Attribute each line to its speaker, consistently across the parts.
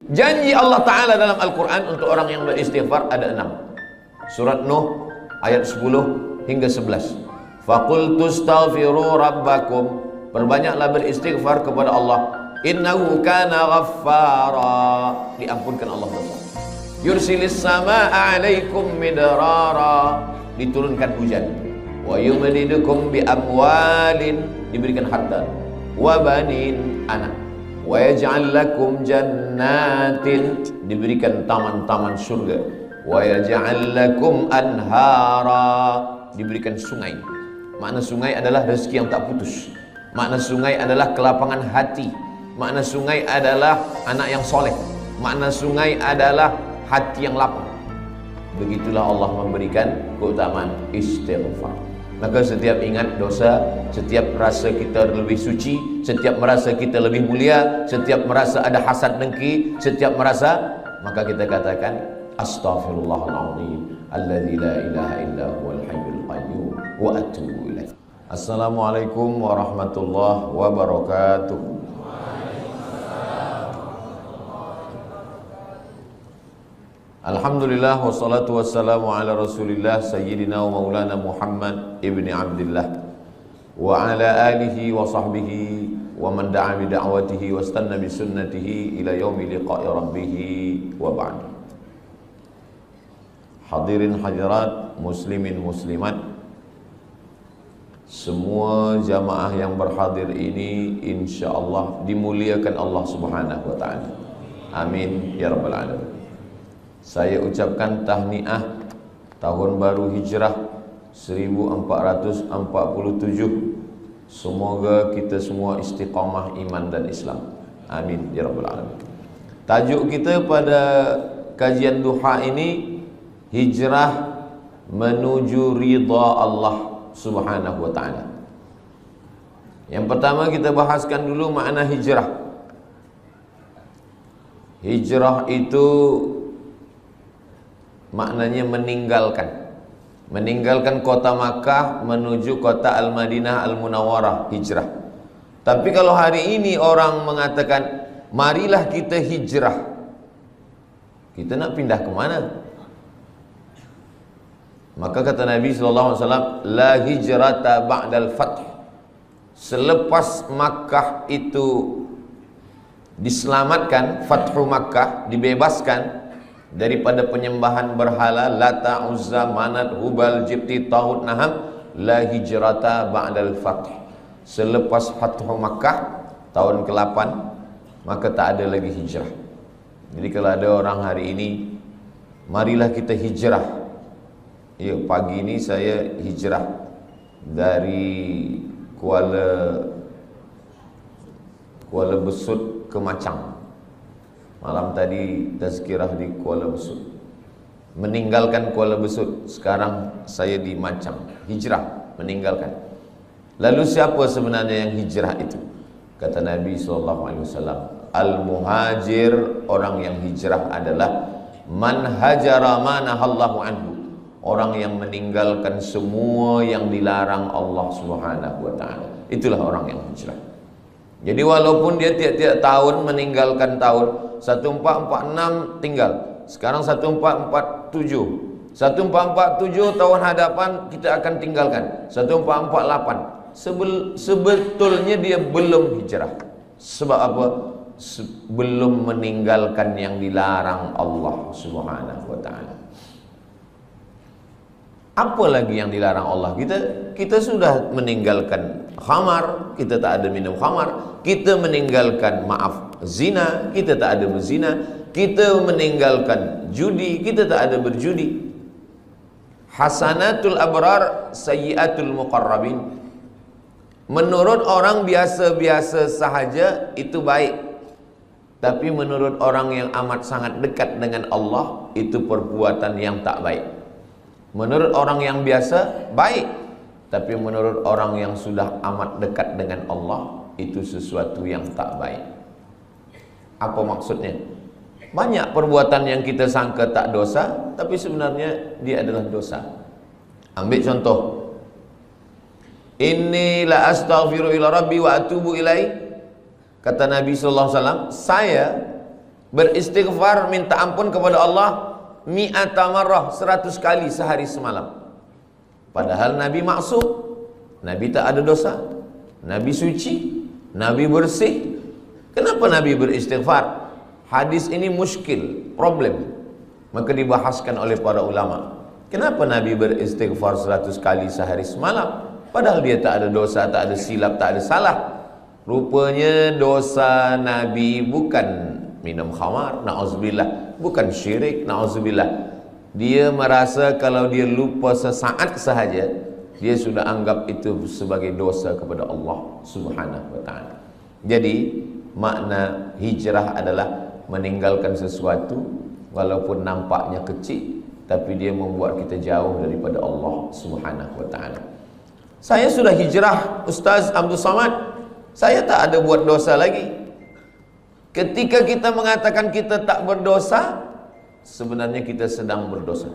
Speaker 1: Janji Allah Ta'ala dalam Al-Quran untuk orang yang beristighfar ada 6. Surat Nuh ayat 10 hingga 11. Faqultu astaghfiru rabbakum, perbanyaklah beristighfar kepada Allah. Innahu kana ghaffara, diampunkan Allah dosa. Yursilis samaa'a 'alaikum midrara, diturunkan hujan. Wa yumdidukum bi amwalin, diberikan harta. Wa banin, anak. Wa yaj'al lakum jannatin, diberikan taman-taman surga. Wa yaj'al lakum anhara, diberikan sungai. Makna sungai adalah rezeki yang tak putus. Makna sungai adalah kelapangan hati. Makna sungai adalah anak yang soleh. Makna sungai adalah hati yang lapang. Begitulah Allah memberikan keutamaan istighfar. Maka setiap ingat dosa, setiap merasa kita lebih suci, setiap merasa kita lebih mulia, setiap merasa ada hasad dengki, setiap merasa, maka kita katakan astaghfirullahaladzim alladzi la ilaha illa huwal hayyul qayyum wa atubu ilaih. Assalamualaikum warahmatullahi wabarakatuh. Alhamdulillah wassalatu wassalamu ala rasulillah sayyidina wa maulana Muhammad ibni Abdillah wa ala alihi wa sahbihi wa man da'a bi da'watihi wa istanna bi sunnatihi ila yaumi liqa'i rabbih wa ba'd. Hadirin hadirat, muslimin muslimat, semua jamaah yang berhadir ini insyaallah dimuliakan Allah Subhanahu wa taala. Amin ya rabbal alamin. Saya ucapkan tahniah tahun baru hijrah 1447. Semoga kita semua istiqamah iman dan Islam. Amin ya rabbal alamin. Tajuk kita pada kajian duha ini, hijrah menuju ridha Allah Subhanahu wa taala. Yang pertama kita bahaskan dulu makna hijrah. Hijrah itu maknanya meninggalkan kota Makkah menuju kota Al-Madinah Al-Munawwarah, hijrah. Tapi kalau hari ini orang mengatakan marilah kita hijrah, kita nak pindah ke mana? Maka kata Nabi SAW, la hijrata ba'dal fath. Selepas Makkah itu diselamatkan, Fathu Makkah, dibebaskan daripada penyembahan berhala Lata, Uzza, Manat, Hubal, Jibti, Taghut, Naham, la hijrata ba'dal fath. Selepas Fathu Makkah tahun ke-8, maka tak ada lagi hijrah. Jadi kalau ada orang hari ini, marilah kita hijrah. Ya, pagi ini saya hijrah dari Kuala Besut ke Macang. Malam tadi tazkirah di Kuala Besut. Meninggalkan Kuala Besut, sekarang saya di Macang. Hijrah, meninggalkan. Lalu siapa sebenarnya yang hijrah itu? Kata Nabi SAW, al-muhajir, orang yang hijrah adalah man hajara ma nahallahu anhu, orang yang meninggalkan semua yang dilarang Allah Subhanahu wa taala. Itulah orang yang hijrah. Jadi walaupun dia tiap-tiap tahun meninggalkan tahun 1446 tinggal, sekarang 1447, 1447 tahun hadapan kita akan tinggalkan 1448. Sebetulnya dia belum hijrah. Sebab apa? Belum meninggalkan yang dilarang Allah Subhanahu wa taala. Apa lagi yang dilarang Allah? Kita sudah meninggalkan khamar, kita tak ada minum khamar. Kita meninggalkan, maaf, zina, kita tak ada berzina. Kita meninggalkan judi, kita tak ada berjudi. Hasanatul abrar, sayyiatul muqarrabin. Menurut orang biasa-biasa sahaja itu baik, tapi menurut orang yang amat sangat dekat dengan Allah, itu perbuatan yang tak baik. Menurut orang yang biasa, baik. Tapi menurut orang yang sudah amat dekat dengan Allah, itu sesuatu yang tak baik. Apa maksudnya? Banyak perbuatan yang kita sangka tak dosa, tapi sebenarnya dia adalah dosa. Ambil contoh. Inni la astaghfiru ila rabbi wa atubu ilaih. Kata Nabi SAW, saya beristighfar minta ampun kepada Allah mi'ata marrah, 100 kali sehari semalam. Padahal Nabi maksum, Nabi tak ada dosa, Nabi suci, Nabi bersih. Kenapa Nabi beristighfar? Hadis ini muskil, problem. Maka dibahaskan oleh para ulama. Kenapa Nabi beristighfar 100 kali sehari semalam? Padahal dia tak ada dosa, tak ada silap, tak ada salah. Rupanya dosa Nabi bukan minum khamar, na'udzubillah, bukan syirik, na'udzubillah. Dia merasa kalau dia lupa sesaat sahaja, dia sudah anggap itu sebagai dosa kepada Allah Subhanahu wa ta'ala. Jadi makna hijrah adalah meninggalkan sesuatu walaupun nampaknya kecil, tapi dia membuat kita jauh daripada Allah Subhanahu wa ta'ala. Saya sudah hijrah, Ustaz Abdul Samad, saya tak ada buat dosa lagi. Ketika kita mengatakan kita tak berdosa, sebenarnya kita sedang berdosa.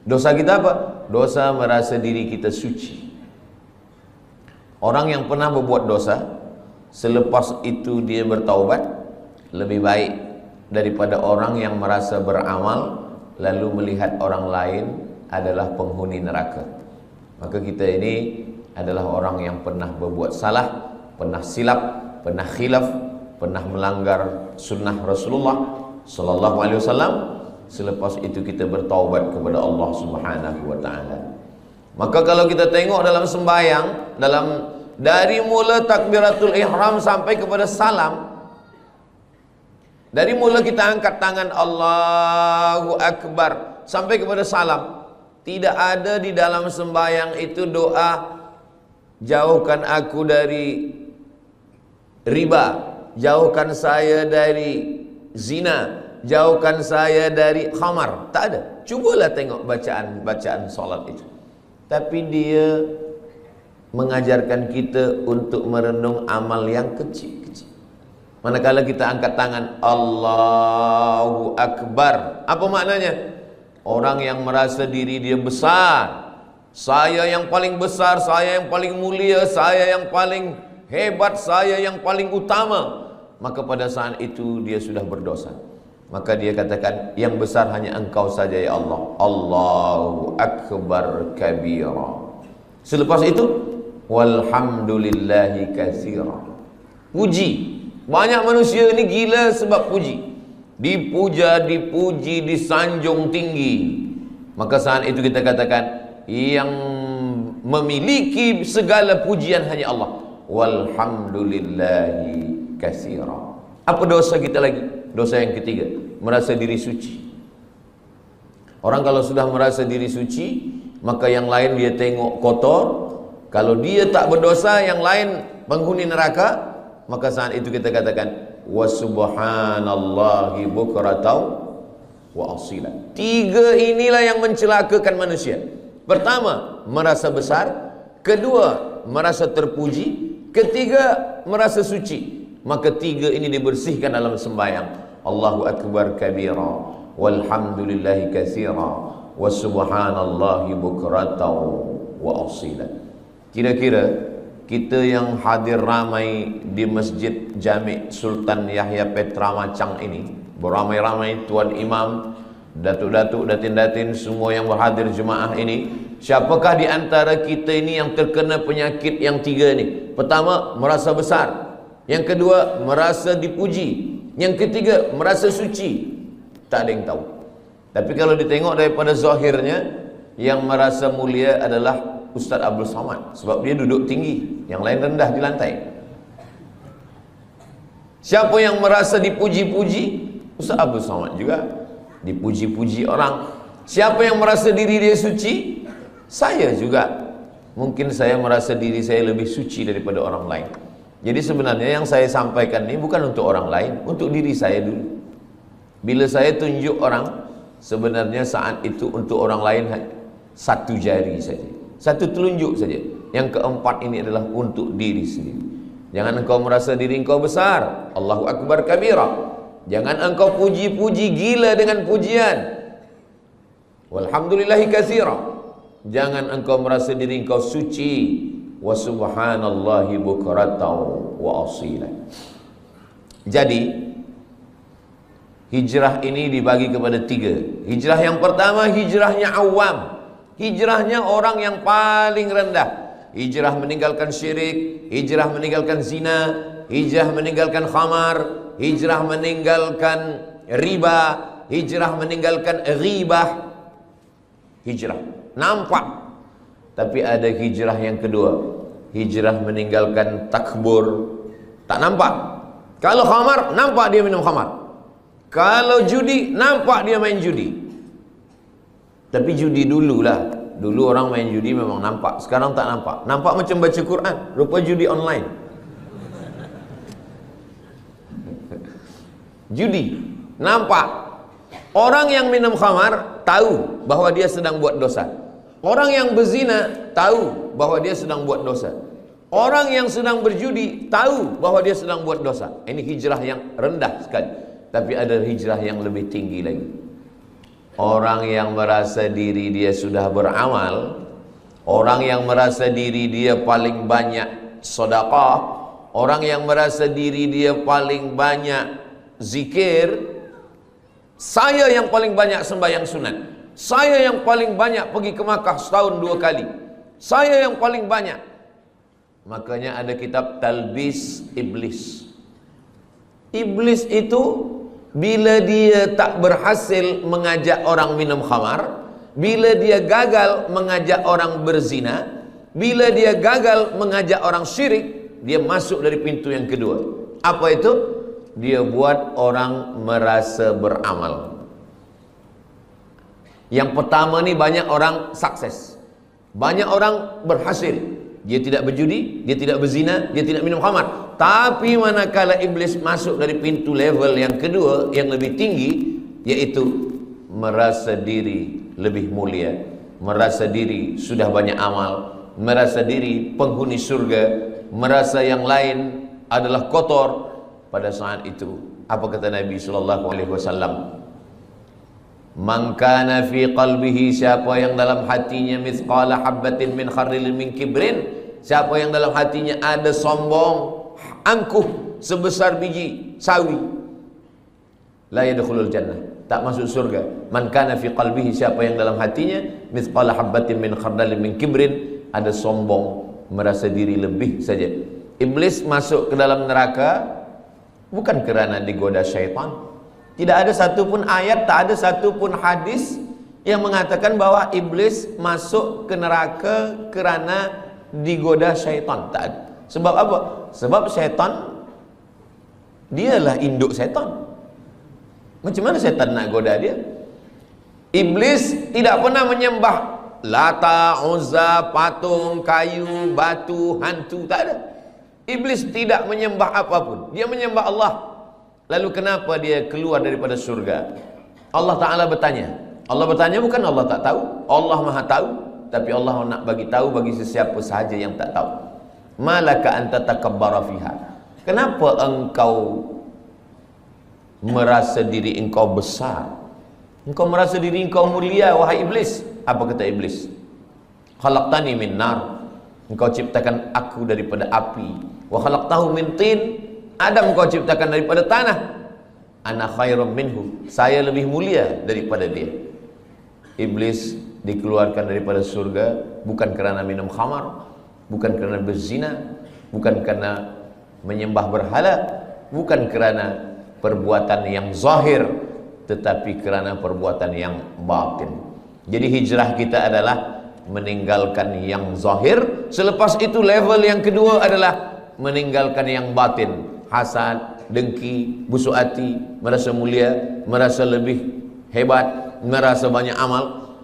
Speaker 1: Dosa kita apa? Dosa merasa diri kita suci. Orang yang pernah berbuat dosa, selepas itu dia bertaubat, lebih baik daripada orang yang merasa beramal lalu melihat orang lain adalah penghuni neraka. Maka kita ini adalah orang yang pernah berbuat salah, pernah silap, pernah khilaf, pernah melanggar sunnah Rasulullah sallallahu alaihi wasallam. Selepas itu kita bertaubat kepada Allah Subhanahu wa ta'ala. Maka kalau kita tengok dalam sembahyang, dari mula takbiratul ihram sampai kepada salam, dari mula kita angkat tangan Allahu Akbar sampai kepada salam, tidak ada di dalam sembahyang itu doa jauhkan aku dari riba, jauhkan saya dari zina, jauhkan saya dari khamar. Tak ada. Cubalah tengok bacaan solat itu. Tapi dia mengajarkan kita untuk merenung amal yang kecil-kecil. Manakala kita angkat tangan Allahu Akbar, apa maknanya? Orang yang merasa diri dia besar, saya yang paling besar, saya yang paling mulia, saya yang paling hebat, saya yang paling utama, maka pada saat itu dia sudah berdosa. Maka dia katakan, yang besar hanya engkau saja ya Allah. Allahu Akbar kabira. Selepas itu, walhamdulillahi katsira. Puji. Banyak manusia ini gila sebab puji. Dipuja, dipuji, disanjung tinggi. Maka saat itu kita katakan, yang memiliki segala pujian hanya Allah. Walhamdulillahi katsira. Apa dosa kita lagi? Dosa yang ketiga, merasa diri suci. Orang kalau sudah merasa diri suci, maka yang lain dia tengok kotor. Kalau dia tak berdosa, yang lain penghuni neraka, maka saat itu kita katakan wa subhanallahi bukratan wa asila. Tiga inilah yang mencelakakan manusia. Pertama, merasa besar. Kedua, merasa terpuji. Ketiga, merasa suci. Maka tiga ini dibersihkan dalam sembahyang. Allahu Akbar kabira, walhamdulillahi katsira, wa subhanallahi bukratan wa asila. Kira-kira kita yang hadir ramai di Masjid Jami' Sultan Yahya Petra Macang ini, beramai-ramai tuan imam, datuk-datuk, datin-datin, semua yang berhadir jemaah ini, siapakah di antara kita ini yang terkena penyakit yang tiga ini? Pertama, merasa besar. Yang kedua, merasa dipuji. Yang ketiga, merasa suci. Tak ada yang tahu. Tapi kalau ditengok daripada zahirnya, yang merasa mulia adalah Ustaz Abdul Samad, sebab dia duduk tinggi, yang lain rendah di lantai. Siapa yang merasa dipuji-puji? Ustaz Abdul Samad juga dipuji-puji orang. Siapa yang merasa diri dia suci? Saya juga. Mungkin saya merasa diri saya lebih suci daripada orang lain. Jadi sebenarnya yang saya sampaikan ini bukan untuk orang lain, untuk diri saya dulu. Bila saya tunjuk orang, sebenarnya saat itu untuk orang lain satu jari saja, satu telunjuk saja. Yang keempat ini adalah untuk diri sendiri. Jangan engkau merasa diri engkau besar. Allahu Akbar kabira. Jangan engkau puji-puji gila dengan pujian. Walhamdulillahi katsira. Jangan engkau merasa diri engkau suci. Wa subhanallahi bukratan wa asila. Jadi Hijrah ini dibagi kepada 3. Hijrah yang pertama, hijrahnya awam, hijrahnya orang yang paling rendah. Hijrah meninggalkan syirik, hijrah meninggalkan zina, hijrah meninggalkan khamar, hijrah meninggalkan riba, hijrah meninggalkan ghibah. Hijrah nampak. Tapi ada hijrah yang kedua, hijrah meninggalkan takbur. Tak nampak. Kalau khamar, nampak dia minum khamar. Kalau judi, nampak dia main judi. Tapi judi dululah. Dulu orang main judi memang nampak. Sekarang tak nampak. Nampak macam baca Quran. Rupa judi online. Judi nampak. Orang yang minum khamar tahu bahwa dia sedang buat dosa. Orang yang berzina tahu bahwa dia sedang buat dosa. Orang yang sedang berjudi tahu bahwa dia sedang buat dosa. Ini hijrah yang rendah sekali. Tapi ada hijrah yang lebih tinggi lagi. Orang yang merasa diri dia sudah beramal, orang yang merasa diri dia paling banyak sedekah, orang yang merasa diri dia paling banyak zikir, saya yang paling banyak sembahyang sunat, saya yang paling banyak pergi ke Makkah setahun 2 kali, saya yang paling banyak. Makanya ada kitab Talbis Iblis. Iblis itu bila dia tak berhasil mengajak orang minum khamar, bila dia gagal mengajak orang berzina, bila dia gagal mengajak orang syirik, dia masuk dari pintu yang kedua. Apa itu? Dia buat orang merasa beramal. Yang pertama ni banyak orang sukses, banyak orang berhasil. Dia tidak berjudi, dia tidak berzina, dia tidak minum khamar. Tapi manakala iblis masuk dari pintu level yang kedua, yang lebih tinggi, yaitu merasa diri lebih mulia, merasa diri sudah banyak amal, merasa diri penghuni surga, merasa yang lain adalah kotor. Pada saat itu, apa kata Nabi SAW? Man kana fi qalbihi, siapa yang dalam hatinya mithqala habbatin min khardalin min kibrin, siapa yang dalam hatinya ada sombong, angkuh sebesar biji sawi, la yadkhulul jannah, tak masuk surga. Man kana fi qalbihi, siapa yang dalam hatinya mithqala habbatin min khardalin min kibrin, ada sombong, merasa diri lebih saja. Iblis masuk ke dalam neraka bukan kerana digoda syaitan. Tidak ada satu pun ayat, tak ada satu pun hadis yang mengatakan bahwa iblis masuk ke neraka kerana digoda syaitan. Tak ada. Sebab apa? Sebab syaitan dialah induk syaitan. Macam mana syaitan nak goda dia? Iblis tidak pernah menyembah Lata, Uzza, patung, kayu, batu, hantu. Tak ada. Iblis tidak menyembah apapun. Dia menyembah Allah. Lalu kenapa dia keluar daripada surga? Allah Ta'ala bertanya. Allah bertanya bukan Allah tak tahu. Allah Maha tahu. Tapi Allah nak bagi tahu bagi sesiapa sahaja yang tak tahu. Malaka anta takabbara fiha. Kenapa engkau merasa diri engkau besar? Engkau merasa diri engkau mulia, wahai iblis. Apa kata iblis? Khalaqtani min nar. Engkau ciptakan aku daripada api. Wa khalaqtahu min tin. Adam kau ciptakan daripada tanah. Ana khairum minhu, saya lebih mulia daripada dia. Iblis dikeluarkan daripada surga bukan kerana minum khamar, bukan kerana berzina, bukan kerana menyembah berhala, bukan kerana perbuatan yang zahir, tetapi kerana perbuatan yang batin. Jadi hijrah kita adalah meninggalkan yang zahir. Selepas itu level yang kedua adalah meninggalkan yang batin. Hasad, dengki, busuk hati, merasa mulia, merasa lebih hebat, merasa banyak amal.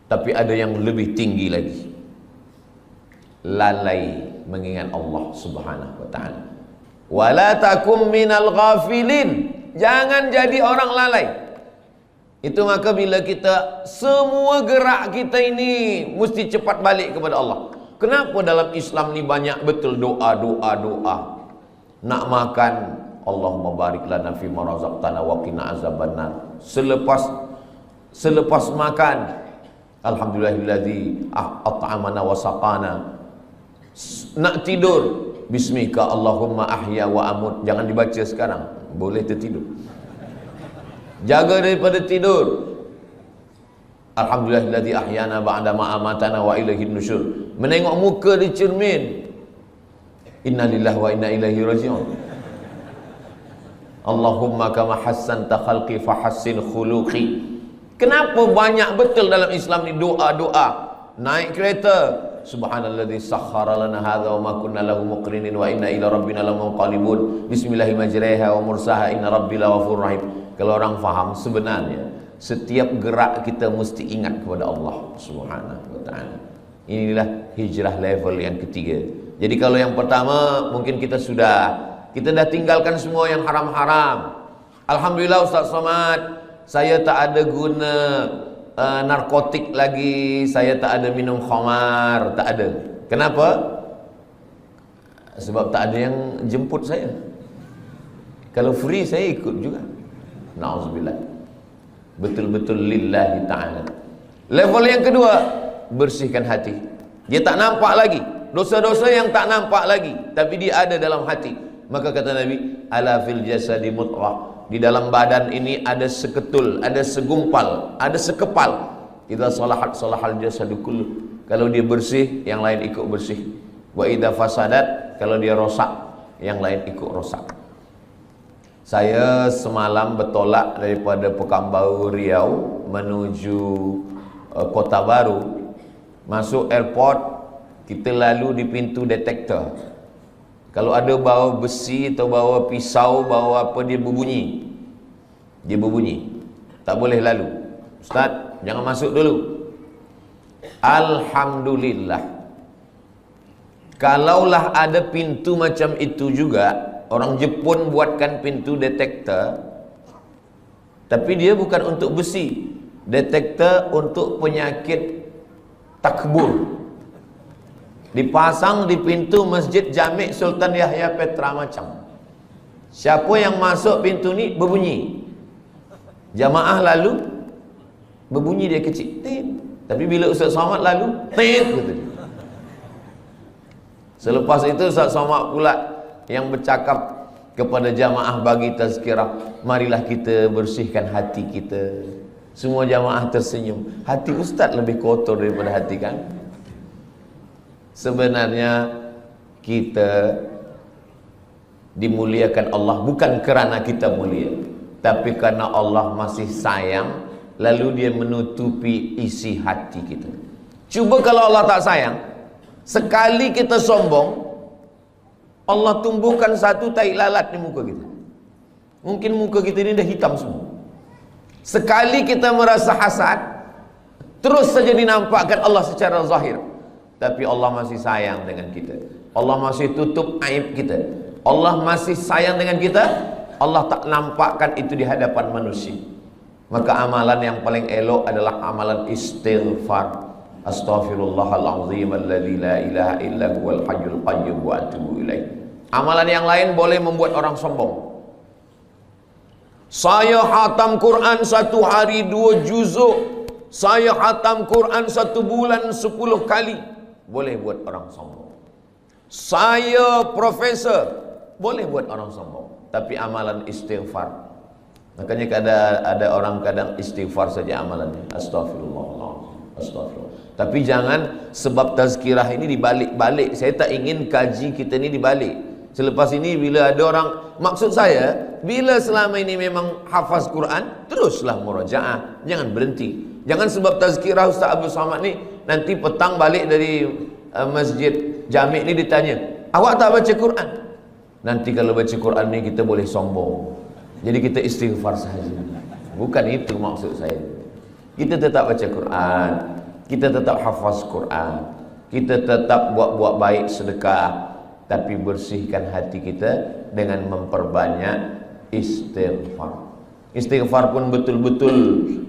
Speaker 1: Tapi ada yang lebih tinggi lagi, lalai mengingat Allah Subhanahu wa ta'ala. Wala takum minal ghafilin, jangan jadi orang lalai. Itu maka bila kita semua gerak kita ini mesti cepat balik kepada Allah. Kenapa dalam Islam ni banyak betul doa. Nak makan, Allahumma barik lana fi ma razaqtana wa qina azabannar. Selepas makan, alhamdulillahilladzi at'amana wa saqana. Nak tidur, bismika Allahumma ahya wa amut. Jangan dibaca sekarang, boleh tertidur. Jaga daripada tidur. Alhamdulillahilladzi ahyana ba'da ma amatana wa ilaihin nusyur. Menengok muka di cermin. Innalillahi wa inna ilaihi raji'un. Allahumma kama hassanta khalqi fahassin khuluqi. Kenapa banyak betul dalam Islam ni doa-doa? Naik kereta, subhanalladzi sakhkhara lana hadza wa ma kunna lahu muqrinin wa inna ila rabbina lamunqalibun. Bismillahir majriha wa mursaha inna rabbil ghafurur rahim. Kalau orang faham, sebenarnya setiap gerak kita mesti ingat kepada Allah Subhanahu wa taala. Inilah hijrah level yang ketiga. Jadi kalau yang pertama mungkin kita dah tinggalkan semua yang haram-haram. Alhamdulillah Ustaz Somad, saya tak ada guna narkotik lagi, saya tak ada minum khamar, tak ada. Kenapa? Sebab tak ada yang jemput saya. Kalau free saya ikut juga. Na'udzubillah. Betul-betul lillahi ta'ala. Level yang kedua, bersihkan hati. Dia tak nampak lagi dosa-dosa yang tak nampak lagi, tapi dia ada dalam hati. Maka kata Nabi, ala fil jasadi mut'ah. Di dalam badan ini ada seketul, ada segumpal, ada sekepal. Idza salahat salahal jasadu kullu. Kalau dia bersih, yang lain ikut bersih. Wa idza fasadat, kalau dia rosak, yang lain ikut rosak. Saya semalam bertolak daripada Pekanbaru Riau menuju Kota Baru. Masuk airport, kita lalu di pintu detektor. Kalau ada bawa besi atau bawa pisau, bawa apa, dia berbunyi. Dia berbunyi. Tak boleh lalu. Ustaz, jangan masuk dulu. Alhamdulillah. Kalaulah ada pintu macam itu juga, orang Jepun buatkan pintu detektor, tapi dia bukan untuk besi. Detektor untuk penyakit takbur. Dipasang di pintu Masjid Jami' Sultan Yahya Petra Macang. Siapa yang masuk pintu ni berbunyi. Jamaah lalu berbunyi dia kecil. Tit. Tapi bila Ustaz Somad lalu, tit gitu. Selepas itu Ustaz Somad pula yang bercakap kepada jamaah bagi tazkirah, marilah kita bersihkan hati kita. Semua jamaah tersenyum. Hati Ustaz lebih kotor daripada hati kan? Sebenarnya kita dimuliakan Allah bukan kerana kita mulia, tapi karena Allah masih sayang, lalu dia menutupi isi hati kita. Cuba kalau Allah tak sayang, sekali kita sombong, Allah tumbuhkan satu tai lalat di muka kita. Mungkin muka kita ini dah hitam semua. Sekali kita merasa hasad, terus saja dinampakkan Allah secara zahir. Tapi Allah masih sayang dengan kita. Allah masih tutup aib kita. Allah masih sayang dengan kita. Allah tak nampakkan itu di hadapan manusia. Maka amalan yang paling elok adalah amalan istighfar. Astaghfirullahalazim alladzi la ilaha illa huwal hayyul qayyum wa atubu ilaih. Amalan yang lain boleh membuat orang sombong. Saya khatam Quran 1 hari 2 juzuk. Saya khatam Quran 1 bulan 10 kali. Boleh buat orang sombong. Saya profesor. Boleh buat orang sombong. Tapi amalan istighfar, makanya ada orang kadang istighfar saja amalannya. Astagfirullahaladzim, astagfirullah. Tapi jangan sebab tazkirah ini dibalik-balik. Saya tak ingin kaji kita ni dibalik. Selepas ini bila ada orang, maksud saya, bila selama ini memang hafaz Quran, teruslah murajaah, jangan berhenti. Jangan sebab tazkirah Ustaz Abdul Somad ni, nanti petang balik dari Masjid Jami' ni ditanya, awak tak baca Quran? Nanti kalau baca Quran ni kita boleh sombong. Jadi kita istighfar sahaja. Bukan itu maksud saya. Kita tetap baca Quran, kita tetap hafaz Quran, kita tetap buat baik sedekah, tapi bersihkan hati kita dengan memperbanyak istighfar. Istighfar pun betul-betul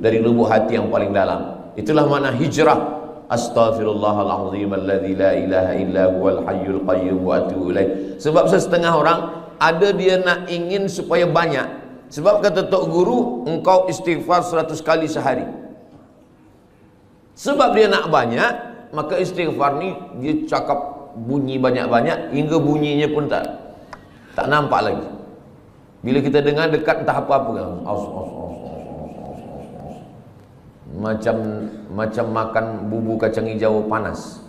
Speaker 1: dari lubuk hati yang paling dalam. Itulah makna hijrah. Astaghfirullahalazim alladzi la ilaha illa huwal hayyul qayyum wa atubu ilaih. Sebab setengah orang ada dia nak ingin supaya banyak. Sebab kata tok guru, engkau istighfar 100 kali sehari. Sebab dia nak banyak, maka istighfar ni dia cakap bunyi banyak-banyak hingga bunyinya pun tak nampak lagi. Bila kita dengar dekat entah apa-apa kan. macam macam makan bubur kacang hijau panas.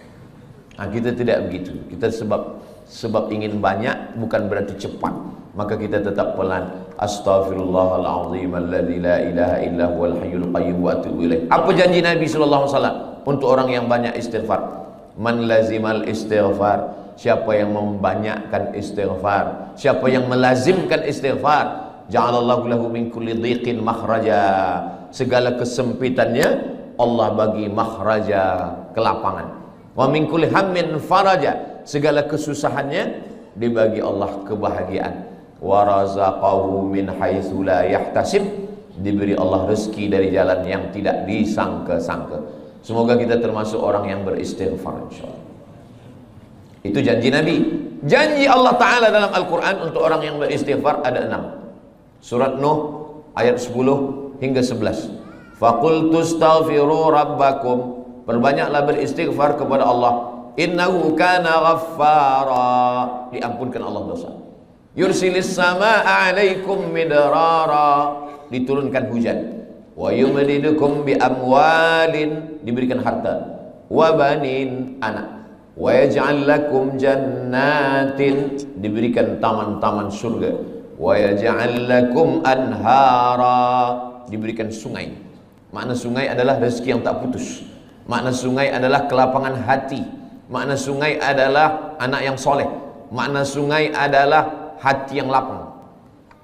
Speaker 1: Kita tidak begitu. Kita sebab ingin banyak bukan berarti cepat. Maka kita tetap pelan. Astaghfirullahalazim alladzi la ilaha illa huwal hayyul qayyum wa atubu ilaih. Apa janji Nabi sallallahu alaihi wasallam untuk orang yang banyak istighfar? Man lazimal istighfar, siapa yang membanyakkan istighfar, siapa yang melazimkan istighfar, ja'alallahu lahu min kulli dhiqin makhraja. Segala kesempitannya Allah bagi makhraja, kelapangan. Wa min kulli hammin faraja, segala kesusahannya dibagi Allah kebahagiaan. Wa razaqahu min haitsu la yahtasib, diberi Allah rezeki dari jalan yang tidak disangka-sangka. Semoga kita termasuk orang yang beristighfar insyaallah. Itu janji Nabi. Janji Allah Ta'ala dalam Al-Quran untuk orang yang beristighfar ada 6. Surat Nuh ayat 10 hingga 11. Faqultu astaghfiru rabbakum, perbanyaklah beristighfar kepada Allah. Innahu kana ghaffara, diampunkan Allah dosa. Yursilis samaa'a 'alaikum midrara, diturunkan hujan. Wa yumdidukum bi amwalin, diberikan harta. Wa banin, anak. Wa yaj'al lakum jannatin, diberikan taman-taman surga. Wa yaj'al lakum anhara, diberikan sungai. Makna sungai adalah rezeki yang tak putus. Makna sungai adalah kelapangan hati. Makna sungai adalah anak yang soleh. Makna sungai adalah hati yang lapang.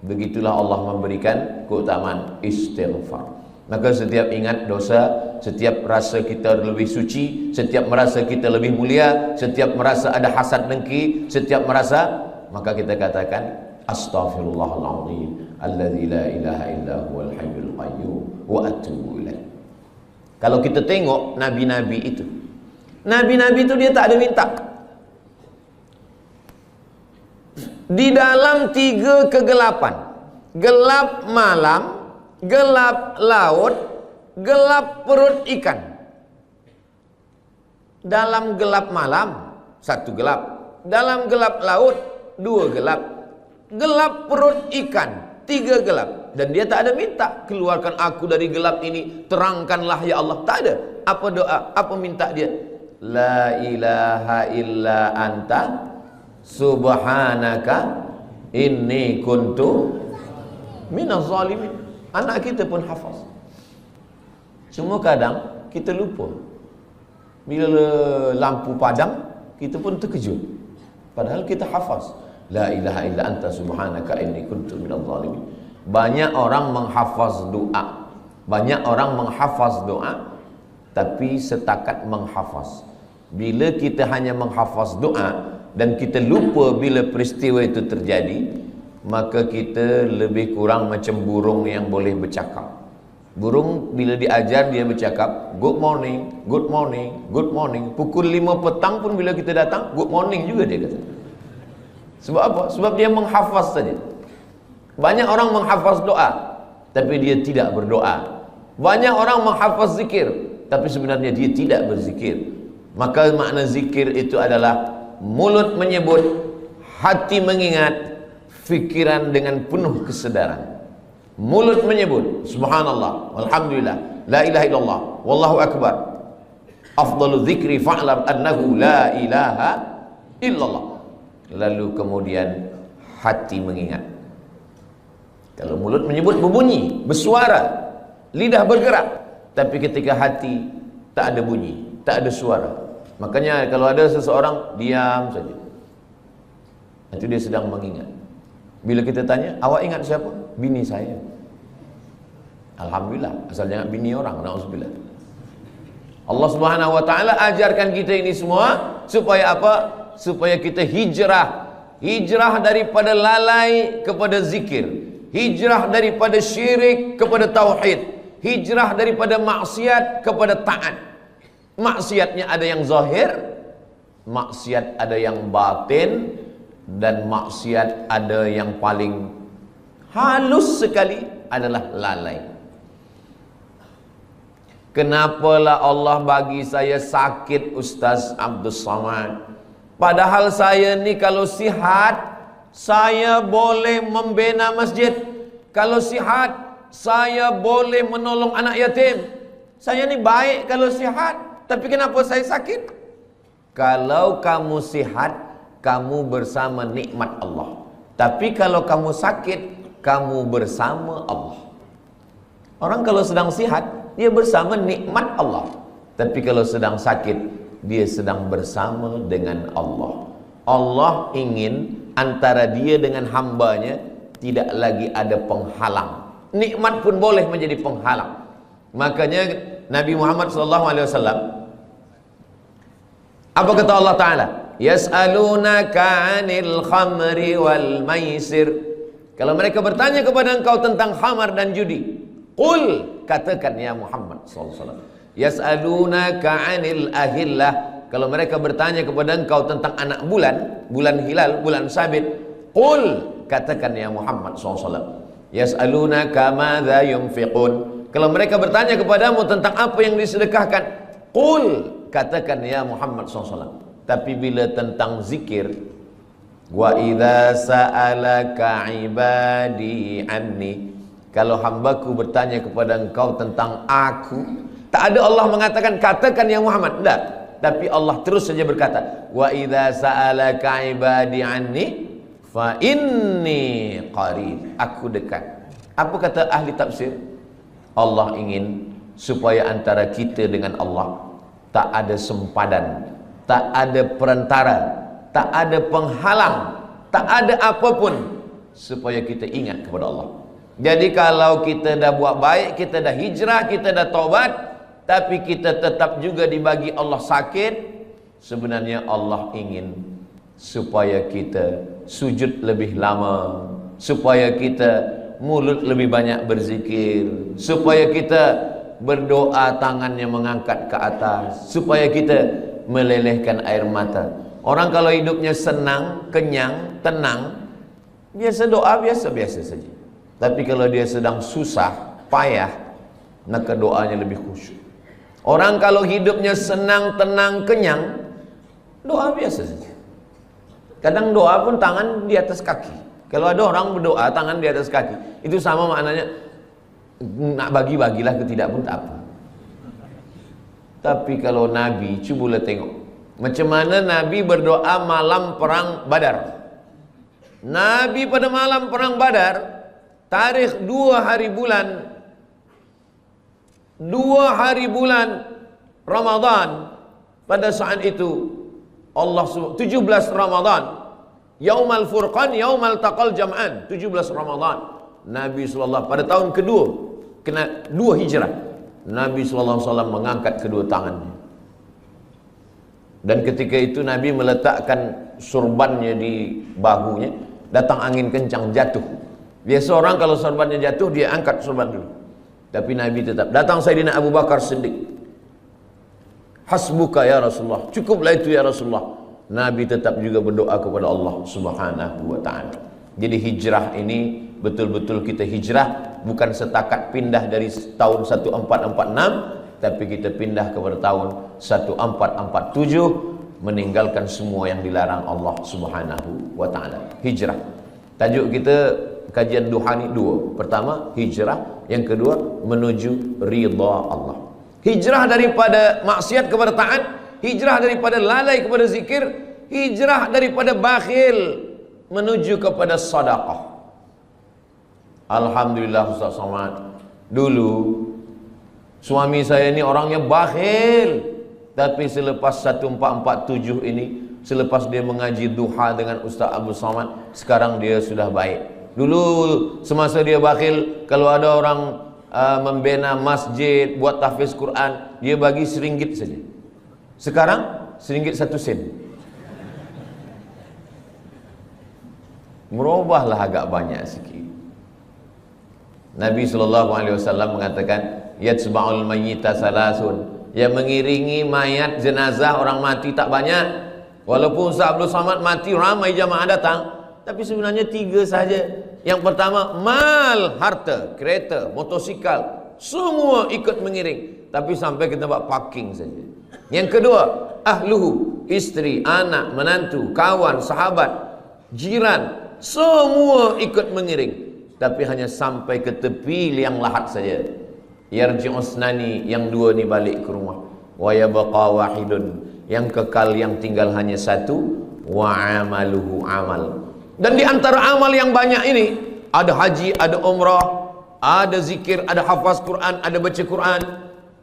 Speaker 1: Begitulah Allah memberikan keutamaan istighfar. Maka setiap ingat dosa, setiap rasa kita lebih suci, setiap merasa kita lebih mulia, setiap merasa ada hasad dengki, setiap merasa, maka kita katakan astaghfirullahalazim alladzi la ilaha illa huwal hayyul qayyum wa atubu ilaih. Kalau kita tengok nabi-nabi itu, nabi-nabi itu dia tak ada minta. Di dalam 3 kegelapan, gelap malam, gelap laut, gelap perut ikan. Dalam gelap malam 1 gelap, dalam gelap laut 2 gelap, gelap perut ikan 3 gelap. Dan dia tak ada minta, keluarkan aku dari gelap ini, terangkanlah ya Allah. Tak ada. Apa doa? Apa minta dia? La ilaha illa anta subhanaka inni kuntu minaz zalimin. Anak kita pun hafaz. Cuma kadang kita lupa. Bila lampu padam, kita pun terkejut. Padahal kita hafaz. La ilaha illa anta subhanaka inni kuntu minaz zalimin. Banyak orang menghafaz doa. Banyak orang menghafaz doa, tapi setakat menghafaz. Bila kita hanya menghafaz doa dan kita lupa bila peristiwa itu terjadi, maka kita lebih kurang macam burung yang boleh bercakap. Burung bila diajar dia bercakap, good morning, good morning, good morning. Pukul 5 petang pun bila kita datang, good morning juga dia kata. Sebab apa? Sebab dia menghafaz saja. Banyak orang menghafaz doa, tapi dia tidak berdoa. Banyak orang menghafaz zikir, tapi sebenarnya dia tidak berzikir. Maka makna zikir itu adalah mulut menyebut, hati mengingat, fikiran dengan penuh kesedaran. Mulut menyebut subhanallah, alhamdulillah, la ilaha illallah, wallahu akbar. Afdalu dzikri fa'lam annahu la ilaha illallah. Lalu kemudian hati mengingat. Kalau mulut menyebut berbunyi, bersuara, lidah bergerak, tapi ketika hati tak ada bunyi, tak ada suara. Makanya kalau ada seseorang diam saja, itu dia sedang mengingat. Bila kita tanya, awak ingat siapa? Bini saya. Alhamdulillah, asal jangan bini orang, na'udzubillah. Allah Subhanahu wa taala ajarkan kita ini semua supaya apa? Supaya kita hijrah. Hijrah daripada lalai kepada zikir. Hijrah daripada syirik kepada tauhid. Hijrah daripada maksiat kepada taat. Maksiatnya ada yang zahir, maksiat ada yang batin, dan maksiat ada yang paling halus sekali adalah lalai. Kenapalah Allah bagi saya sakit, Ustaz Abdul Samad? Padahal saya ni kalau sihat, saya boleh membina masjid. Kalau sihat, saya boleh menolong anak yatim. Saya ni baik kalau sihat, tapi kenapa saya sakit? Kalau kamu sihat, kamu bersama nikmat Allah. Tapi kalau kamu sakit, kamu bersama Allah. Orang kalau sedang sihat, dia bersama nikmat Allah. Tapi kalau sedang sakit, dia sedang bersama dengan Allah. Allah ingin antara dia dengan hambanya tidak lagi ada penghalang. Nikmat pun boleh menjadi penghalang. Makanya Nabi Muhammad SAW, apa kata Allah Ta'ala? Yas'alunaka 'anil khamri wal maisir. Kalau mereka bertanya kepada engkau tentang khamar dan judi, qul, katakan ya Muhammad SAW, yas'alunaka 'anil ahillah. Kalau mereka bertanya kepada engkau tentang anak bulan, bulan hilal, bulan sabit, qul, katakan ya Muhammad SAW, yas'alunaka madza yunfiqun. Kalau mereka bertanya kepadamu tentang apa yang disedekahkan, qul, katakan ya Muhammad SAW. Tapi bila tentang zikir, wa idza sa'alaka ibadi anni, kalau hambaku bertanya kepada engkau tentang aku, tak ada Allah mengatakan katakan ya Muhammad, tidak. Tapi Allah terus saja berkata, wa idza sa'alaka ibadi anni fa inni qarib, aku dekat. Apa kata ahli tafsir? Allah ingin supaya antara kita dengan Allah tak ada sempadan, tak ada perantara, tak ada penghalang, tak ada apapun, supaya kita ingat kepada Allah. Jadi kalau kita dah buat baik, kita dah hijrah, kita dah taubat, tapi kita tetap juga dibagi Allah sakit, sebenarnya Allah ingin supaya kita sujud lebih lama, supaya kita mulut lebih banyak berzikir, supaya kita berdoa tangannya mengangkat ke atas, supaya kita melelehkan air mata. Orang kalau hidupnya senang, kenyang, tenang, biasa doa biasa-biasa saja. Tapi kalau dia sedang susah, payah, maka doanya lebih khusyuk. Orang kalau hidupnya senang, tenang, kenyang, doa biasa saja. Kadang doa pun tangan di atas kaki. Kalau ada orang berdoa tangan di atas kaki, itu sama maknanya nak bagi-bagilah ke tidak pun tak apa. Tapi kalau Nabi, cubalah tengok macam mana Nabi berdoa malam perang Badar. Nabi pada malam perang Badar, tarikh 2 hari bulan Ramadan, pada saat itu Allah 17 Ramadan, Yaumal Furqan, Yaumal Taqal Jam'an, 17 Ramadan. Nabi SAW pada tahun kedua, kena 2 hijrah, Nabi SAW mengangkat kedua tangannya. Dan ketika itu Nabi meletakkan surbannya di bahunya, datang angin kencang, jatuh. Biasa orang kalau surbannya jatuh, dia angkat surban dulu. Tapi Nabi tetap. Datang Sayyidina Abu Bakar Siddiq, hasbuka ya Rasulullah, cukuplah itu ya Rasulullah. Nabi tetap juga berdoa kepada Allah Subhanahu wa ta'ala. Jadi hijrah ini betul-betul kita hijrah, bukan setakat pindah dari tahun 1446, tapi kita pindah kepada tahun 1447, meninggalkan semua yang dilarang Allah Subhanahu wa ta'ala. Hijrah. Tajuk kita kajian duha ni 2. Pertama, hijrah. Yang kedua, menuju ridha Allah. Hijrah daripada maksiat kepada taat, hijrah daripada lalai kepada zikir, hijrah daripada bakhil menuju kepada sedekah. Alhamdulillah Ustaz Somad, dulu suami saya ini orangnya bakhil, tapi selepas 1447 ini, selepas dia mengaji duha dengan Ustaz Abu Somad, sekarang dia sudah baik. Dulu semasa dia bakhil, kalau ada orang membina masjid, buat tahfiz Quran, dia bagi RM1 saja. Sekarang RM1 1 sen. Merubahlah agak banyak sikit. Nabi SAW mengatakan, yatsba'ul mayyita salasun, yang mengiringi mayat jenazah orang mati tak banyak. Walaupun Ustaz Abdul Samad mati, ramai jamaah datang, tapi sebenarnya 3 saja. Yang pertama, mal, harta, kereta, motosikal, semua ikut mengiring, tapi sampai ke tempat parking saja. Yang kedua, ahluhu, isteri, anak, menantu, kawan, sahabat, jiran, semua ikut mengiring, tapi hanya sampai ke tepi liang lahat saja. yarji'usnani, yang dua ni balik ke rumah, wa yabqa wahidun, yang kekal yang tinggal hanya satu, wa amaluhu amal. Dan di antara amal yang banyak ini ada haji, ada umrah, ada zikir, ada hafaz Quran, ada baca Quran.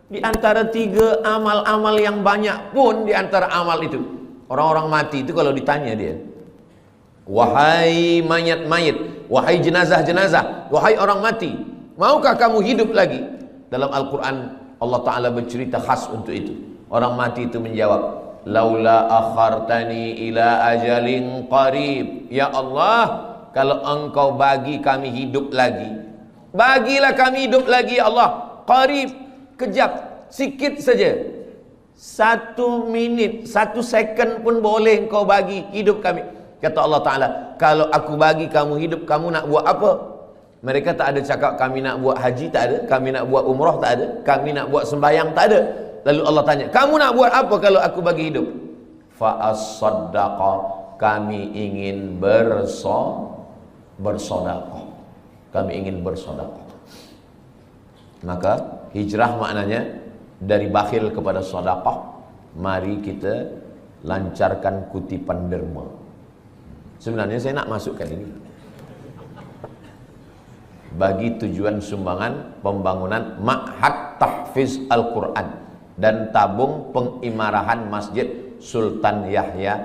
Speaker 1: Di antara tiga amal-amal yang banyak pun, di antara amal itu, orang-orang mati itu kalau ditanya dia, wahai mayat-mayat, wahai jenazah-jenazah, wahai orang mati, maukah kamu hidup lagi? Dalam Al-Quran Allah Ta'ala bercerita khas untuk itu. Orang mati itu menjawab, laula akhartani ila ajalin qarib, ya Allah, kalau engkau bagi kami hidup lagi, bagilah kami hidup lagi ya Allah, qarib, kejap, sikit saja, 1 minit, 1 second pun boleh engkau bagi hidup kami. Kata Allah Ta'ala, kalau aku bagi kamu hidup, kamu nak buat apa? Mereka tak ada cakap kami nak buat haji, tak ada. Kami nak buat umrah, tak ada. Kami nak buat sembahyang, tak ada. Lalu Allah tanya, kamu nak buat apa kalau aku bagi hidup? Fa'as-saddaqa, kami ingin bersedekah. Kami ingin bersedekah. Maka hijrah maknanya dari bakhil kepada sedekah. Mari kita lancarkan kutipan derma. Sebenarnya saya nak masukkan ini bagi tujuan sumbangan pembangunan Ma'had Tahfiz Al-Quran dan tabung pengimarahan Masjid Sultan Yahya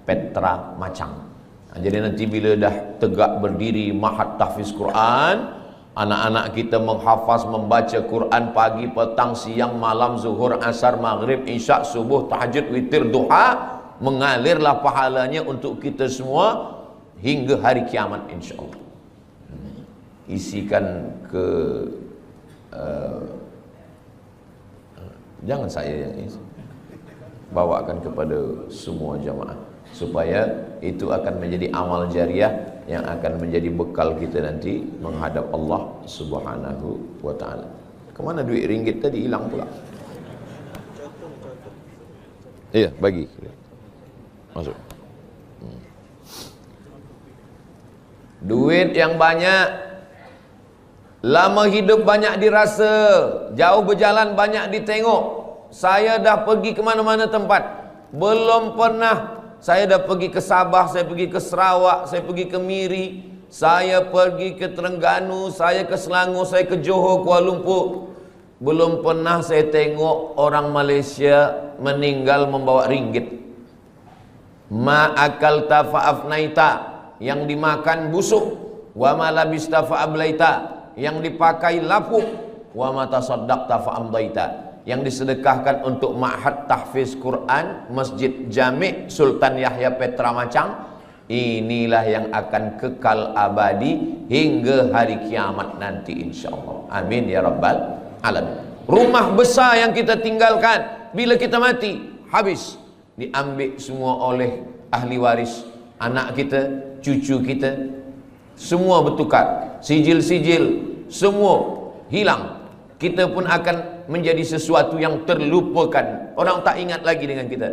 Speaker 1: Petra Macang. Jadi nanti bila dah tegak berdiri Ma'had Tahfiz Quran, anak-anak kita menghafaz, membaca Quran pagi, petang, siang, malam, zuhur, asar, maghrib, isyak, subuh, tahajud, witir, duha, mengalirlah pahalanya untuk kita semua hingga hari kiamat insyaAllah. Isikan ke jangan saya yang isi, bawakan kepada semua jamaah, supaya itu akan menjadi amal jariah yang akan menjadi bekal kita nanti menghadap Allah Subhanahu wa ta'ala. Kemana duit ringgit tadi? Hilang pula. Iya, bagi masuk. Duit yang banyak, lama hidup banyak dirasa, jauh berjalan banyak ditengok. Saya dah pergi ke mana-mana tempat, belum pernah. Saya dah pergi ke Sabah, saya pergi ke Sarawak, saya pergi ke Miri, saya pergi ke Terengganu, saya ke Selangor, saya ke Johor, Kuala Lumpur. Belum pernah saya tengok orang Malaysia meninggal membawa ringgit. Ma'akalta fa'afnaita, yang dimakan busuk. Wa ma labista fa'ablaita, yang dipakai lapuk. Wa ma tasaddaqta fa'amdaita, yang disedekahkan untuk Ma'had Tahfiz Quran Masjid Jami' Sultan Yahya Petra Macang, inilah yang akan kekal abadi hingga hari kiamat nanti insyaAllah. Amin ya rabbal alamin. Rumah besar yang kita tinggalkan bila kita mati, habis, diambil semua oleh ahli waris, anak kita, cucu kita, semua bertukar, sijil-sijil semua hilang. Kita pun akan menjadi sesuatu yang terlupakan, orang tak ingat lagi dengan kita.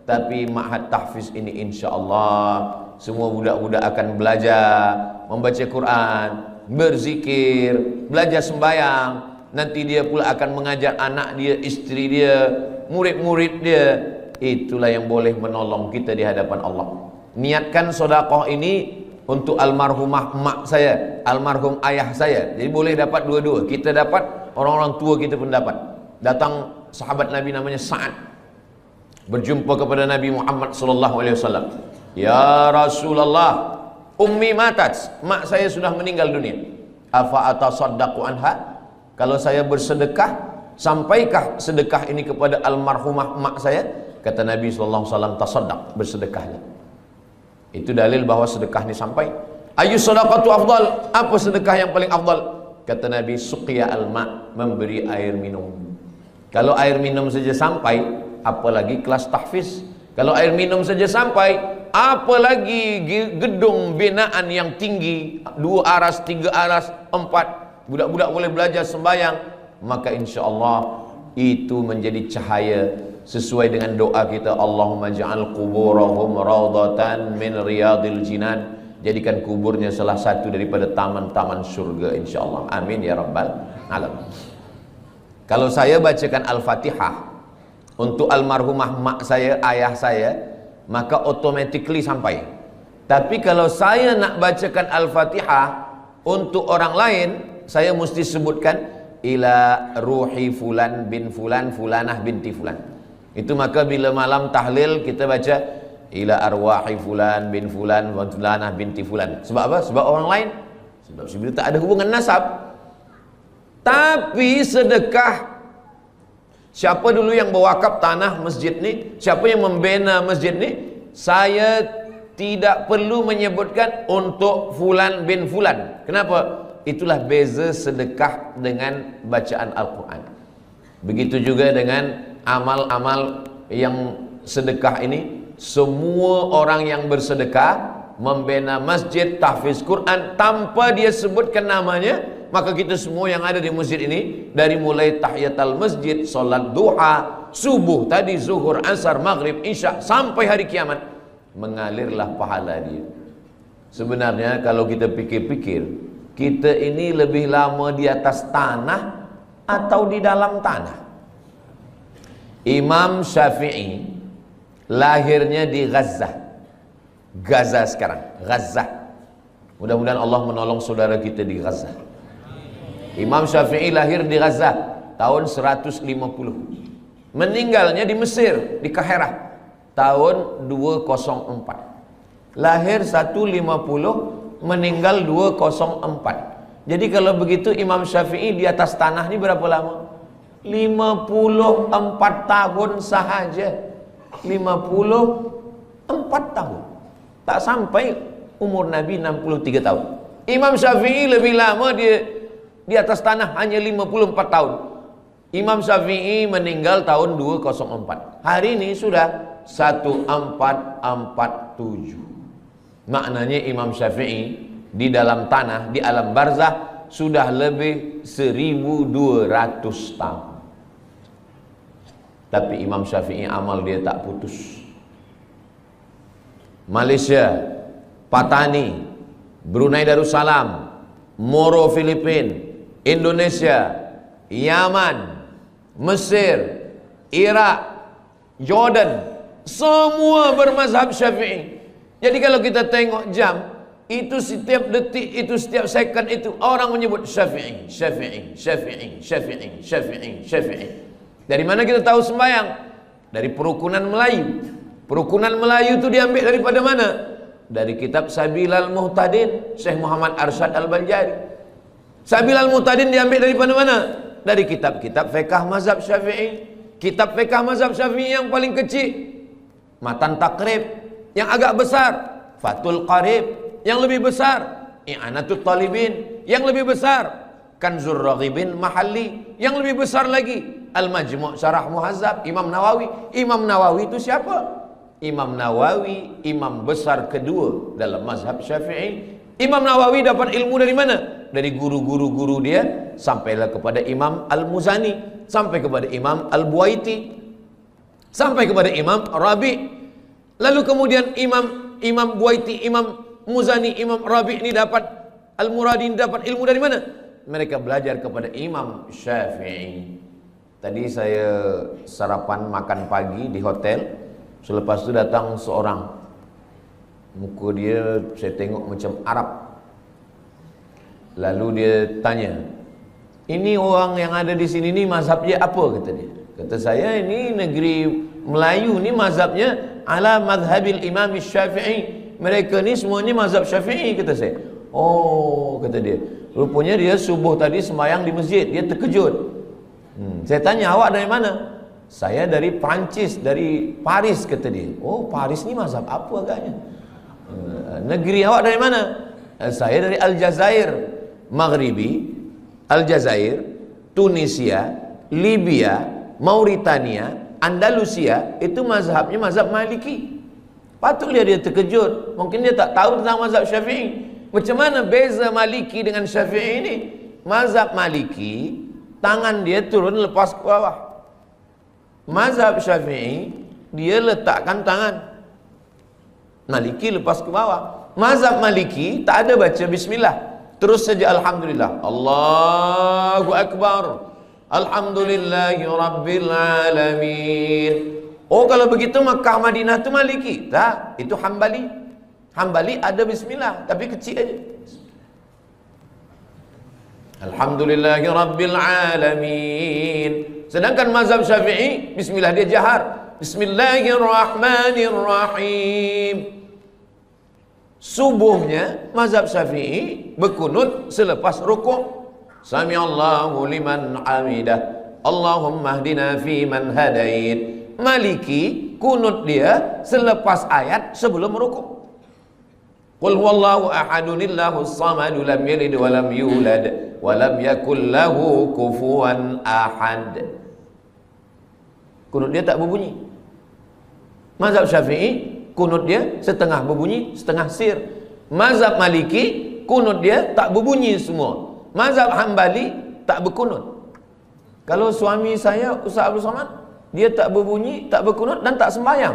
Speaker 1: Tapi Ma'had Tahfiz ini insya-Allah semua budak-budak akan belajar membaca Quran, berzikir, belajar sembahyang. Nanti dia pula akan mengajar anak dia, isteri dia, murid-murid dia. Itulah yang boleh menolong kita di hadapan Allah. Niatkan sedekah ini untuk almarhumah mak saya, almarhum ayah saya. Jadi boleh dapat dua-dua. Kita dapat, orang-orang tua kita pun dapat. Datang sahabat Nabi namanya Sa'ad, berjumpa kepada Nabi Muhammad sallallahu alaihi wasallam. Ya Rasulullah, ummi matat, mak saya sudah meninggal dunia. Afa atasaddaqu anha? Kalau saya bersedekah, sampaikah sedekah ini kepada almarhumah mak saya? Kata Nabi sallallahu alaihi wasallam, tasaddaq, bersedekahlah. Itu dalil bahawa sedekah ini sampai. Ayu sadaqatu afdal, apa sedekah yang paling afdal? Kata Nabi, suqiya al-ma', memberi air minum. Kalau air minum saja sampai, apalagi kelas tahfiz. Kalau air minum saja sampai, apalagi gedung binaan yang tinggi, 2 aras, 3 aras, 4, budak-budak boleh belajar sembahyang. Maka insya-Allah itu menjadi cahaya sesuai dengan doa kita, Allahumma ja'al quburahum raudatan min riyadil jinan, jadikan kuburnya salah satu daripada taman-taman surga insya-Allah. Amin ya rabbal alamin. Kalau saya bacakan Al-Fatihah untuk almarhumah mak saya, ayah saya, maka automatically sampai. Tapi kalau saya nak bacakan Al-Fatihah untuk orang lain, saya mesti sebutkan ila ruhi fulan bin fulan fulanah binti fulan. Itu maka bila malam tahlil kita baca ila arwahi fulan bin fulan wa fulanah binti fulan. Sebab apa? Sebab orang lain. Sebab sebenarnya tak ada hubungan nasab. Tapi sedekah, siapa dulu yang berwakaf tanah masjid ni, siapa yang membina masjid ni, saya tidak perlu menyebutkan untuk fulan bin fulan. Kenapa? Itulah beza sedekah dengan bacaan Al-Quran. Begitu juga dengan amal-amal yang sedekah ini. Semua orang yang bersedekah, membina masjid, tahfiz Quran, tanpa dia sebutkan namanya, maka kita semua yang ada di masjid ini, dari mulai tahiyatul masjid, solat duha, subuh tadi, zuhur, asar, maghrib, isya, sampai hari kiamat, mengalirlah pahala dia. Sebenarnya kalau kita pikir-pikir, kita ini lebih lama di atas tanah atau di dalam tanah? Imam Syafi'i lahirnya di Gaza sekarang, Gaza. Mudah-mudahan Allah menolong saudara kita di Gaza. Imam Syafi'i lahir di Gaza tahun 150. Meninggalnya di Mesir, di Kahirah tahun 204. Lahir 150, meninggal 204. Jadi kalau begitu Imam Syafi'i di atas tanah ini berapa lama? 54 tahun sahaja. 54 tahun. Tak sampai umur Nabi 63 tahun. Imam Syafi'i lebih lama dia di atas tanah hanya 54 tahun. Imam Syafi'i meninggal tahun 204. Hari ini sudah 1447. Maknanya Imam Syafi'i di dalam tanah, di alam barzah sudah lebih 1200 tahun. Tapi Imam Syafi'i amal dia tak putus. Malaysia, Patani, Brunei Darussalam, Moro Filipina, Indonesia, Yaman, Mesir, Iraq, Jordan, semua bermazhab Syafi'i. Jadi kalau kita tengok jam, itu setiap detik, itu setiap second itu orang menyebut Syafi'i, Syafi'i, Syafi'i, Syafi'i, Syafi'i, Syafi'i. Dari mana kita tahu sembahyang? Dari perukunan Melayu. Perukunan Melayu itu diambil daripada mana? Dari kitab Sabilal Muhtadin, Syekh Muhammad Arsyad Al-Banjari. Sabilal Muhtadin diambil daripada mana? Dari kitab-kitab fiqh mazhab Syafi'i. Kitab fiqh mazhab Syafi'i yang paling kecil, Matan Taqrib. Yang agak besar, Fathul Qarib. Yang lebih besar, I'anatul Talibin. Yang lebih besar, Kanzur Raghibin Mahalli. Yang lebih besar lagi, Al-Majmu' Syarah Muhazzab, Imam Nawawi. Imam Nawawi itu siapa? Imam Nawawi, imam besar kedua dalam mazhab Syafi'i. Imam Nawawi dapat ilmu dari mana? Dari guru-guru dia, sampailah kepada Imam Al-Muzani, sampai kepada Imam Al-Buaiti, sampai kepada Imam Rabi'. Lalu kemudian Imam Buaiti, Imam Muzani, Imam Rabi' ini dapat, Al-Muradi ini dapat ilmu dari mana? Mereka belajar kepada Imam Syafi'i. Tadi saya sarapan makan pagi di hotel. Selepas itu datang seorang, muka dia saya tengok macam Arab. Lalu dia tanya, ini orang yang ada di sini ni mazhabnya apa? Kata dia. Kata saya, ini negeri Melayu ni mazhabnya ala madhabil Imam Syafi'i. Mereka ni semuanya mazhab Syafi'i, kata saya. Oh, kata dia, rupanya dia subuh tadi sembahyang di masjid. Dia terkejut. Saya tanya, awak dari mana? Saya dari Perancis, dari Paris, kata dia. Oh, Paris ni mazhab apa agaknya? Negeri awak dari mana? Saya dari Aljazair, Maghribi, Aljazair, Tunisia, Libya, Mauritania, Andalusia. Itu mazhabnya mazhab Maliki. Patutlah dia terkejut. Mungkin dia tak tahu tentang mazhab Syafi'i. Macam mana beza Maliki dengan Syafi'i ini? Mazhab Maliki, tangan dia turun lepas ke bawah. Mazhab Syafi'i, dia letakkan tangan. Maliki lepas ke bawah. Mazhab Maliki tak ada baca bismillah, terus saja alhamdulillah, Allahu Akbar, Alhamdulillahi Rabbil Alamin. Oh, kalau begitu Makkah Madinah itu Maliki. Tak, itu Hambali. Hambali ada bismillah, tapi kecil aja. Alhamdulillahi Rabbil Alamin. Sedangkan mazhab Syafi'i, bismillah dia jahar. Bismillahirrahmanirrahim. Subuhnya mazhab Syafi'i berkunut selepas rukuk. Sami'allahu liman hamidah. Allahumma hdina fi man hadait. Maliki kunut dia selepas ayat sebelum rukuk. Qul huwallahu ahadunillahus samadu lam yalid wa lam yulad wa lam yakul lahu kufuwan ahad. Kunut dia tak berbunyi. Mazhab Syafi'i kunut dia setengah berbunyi, setengah sir. Mazhab Maliki kunut dia tak berbunyi semua. Mazhab Hambali tak berkunut. Kalau suami saya Ustaz Abdul Somad, dia tak berbunyi, tak berkunut dan tak sembahyang.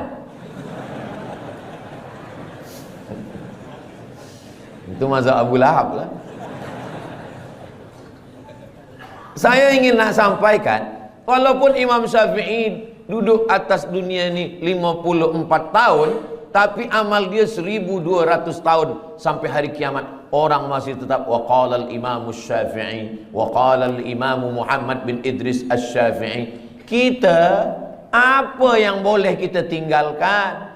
Speaker 1: Itu mazhab Abu Lahab lah. Saya ingin nak sampaikan, walaupun Imam Syafi'i duduk atas dunia ni 54 tahun, tapi amal dia 1200 tahun sampai hari kiamat. Orang masih tetap waqala al-Imam Syafi'i, waqala al-Imam Muhammad bin Idris Asy-Syafi'i. Kita apa yang boleh kita tinggalkan?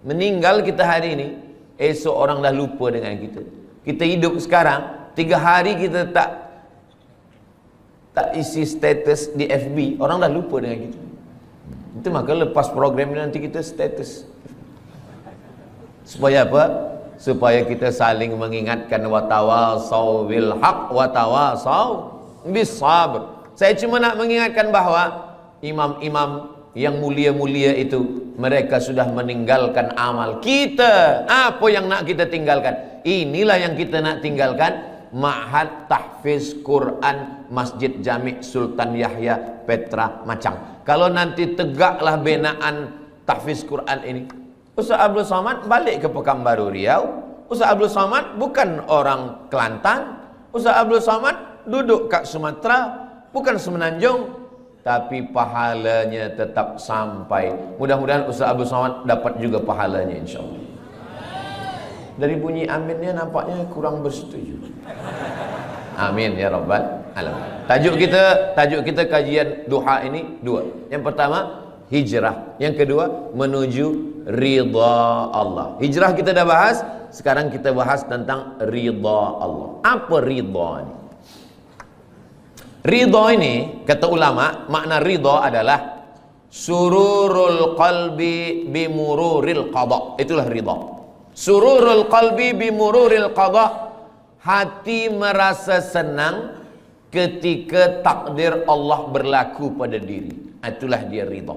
Speaker 1: Meninggal kita hari ini, esok orang dah lupa dengan kita. Kita hidup sekarang, 3 hari kita tak isi status di FB, orang dah lupa dengan kita. Itu maka lepas program ini nanti kita status. Supaya apa? Supaya kita saling mengingatkan watawasau bil haq watawasau bis sabr. Saya cuma nak mengingatkan bahawa imam-imam yang mulia-mulia itu mereka sudah meninggalkan amal. Kita apa yang nak kita tinggalkan? Inilah yang kita nak tinggalkan. Ma'had Tahfiz Quran Masjid Jami' Sultan Yahya Petra Macang. Kalau nanti tegaklah binaan Tahfiz Quran ini, Ustaz Abdul Somad balik ke Pekanbaru Riau. Ustaz Abdul Somad bukan orang Kelantan. Ustaz Abdul Somad duduk kat Sumatera, bukan Semenanjung, tapi pahalanya tetap sampai. Mudah-mudahan Ustaz Abdul Somad dapat juga pahalanya, insyaAllah. Dari bunyi aminnya nampaknya kurang bersetuju. Amin ya rabbal alamin. Tajuk kita kajian duha ini dua. Yang pertama hijrah, yang kedua menuju ridha Allah. Hijrah kita dah bahas, sekarang kita bahas tentang ridha Allah. Apa ridha ini? Ridha ini kata ulama, makna ridha adalah sururul qalbi bimururil qada. Itulah ridha. Sururul qalbi bimururil qada, hati merasa senang ketika takdir Allah berlaku pada diri. Itulah dia ridha.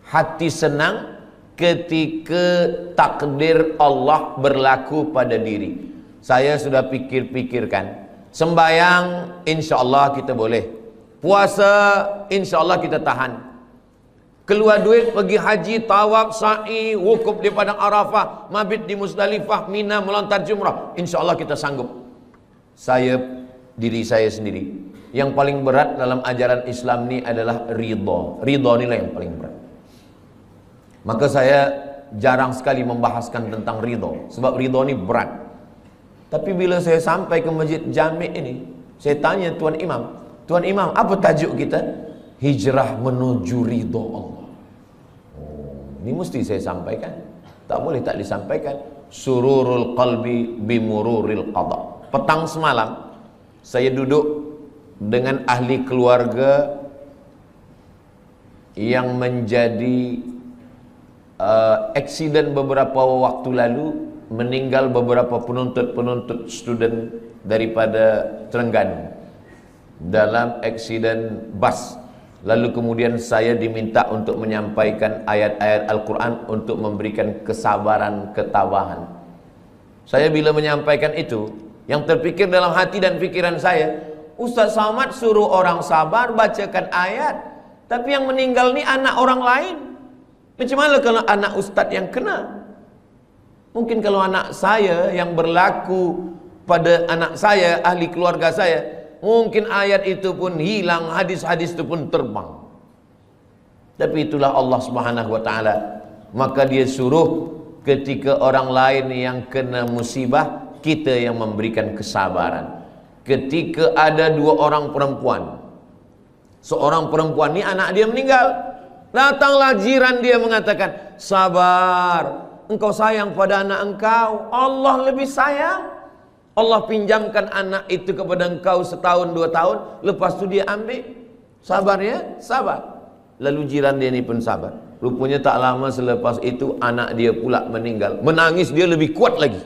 Speaker 1: Hati senang ketika takdir Allah berlaku pada diri. Saya sudah pikir-pikirkan, sembayang insya-Allah kita boleh, puasa insya-Allah kita tahan, keluar duit pergi haji, tawaf, sa'i, wukuf di padang Arafah, mabit di Musdalifah, Mina, melontar jumrah, insya-Allah kita sanggup. Diri saya sendiri, yang paling berat dalam ajaran Islam ini adalah ridha. Ridha inilah yang paling berat. Maka saya jarang sekali membahaskan tentang ridha, sebab ridha ini berat. Tapi bila saya sampai ke Masjid Jami' ini, saya tanya Tuan Imam, Tuan Imam, apa tajuk kita? Hijrah menuju ridha Allah. Ini mesti saya sampaikan, tak boleh tak disampaikan. Sururul qalbi bimururil qada. Petang semalam saya duduk dengan ahli keluarga yang menjadi aksiden beberapa waktu lalu, meninggal beberapa penuntut student daripada Terengganu dalam aksiden bas. Lalu kemudian saya diminta untuk menyampaikan ayat-ayat Al-Quran untuk memberikan kesabaran, ketabahan. Saya bila menyampaikan itu, yang terpikir dalam hati dan pikiran saya, Ustaz Somad suruh orang sabar, bacakan ayat, tapi yang meninggal ni anak orang lain. Macam mana kalau anak Ustaz yang kena? Mungkin kalau anak saya yang berlaku pada anak saya, ahli keluarga saya, Mungkin ayat itu pun hilang, hadis-hadis itu pun terbang. Tapi itulah Allah Subhanahu wa taala. Maka dia suruh ketika orang lain yang kena musibah, kita yang memberikan kesabaran. Ketika ada dua orang perempuan, seorang perempuan ini anak dia meninggal, datanglah jiran dia mengatakan, sabar, engkau sayang pada anak engkau, Allah lebih sayang. Allah pinjamkan anak itu kepada engkau setahun 2 tahun, lepas itu dia ambil. Sabar ya, sabar. Lalu jiran dia ini pun sabar. Rupanya tak lama selepas itu anak dia pula meninggal. Menangis dia lebih kuat lagi.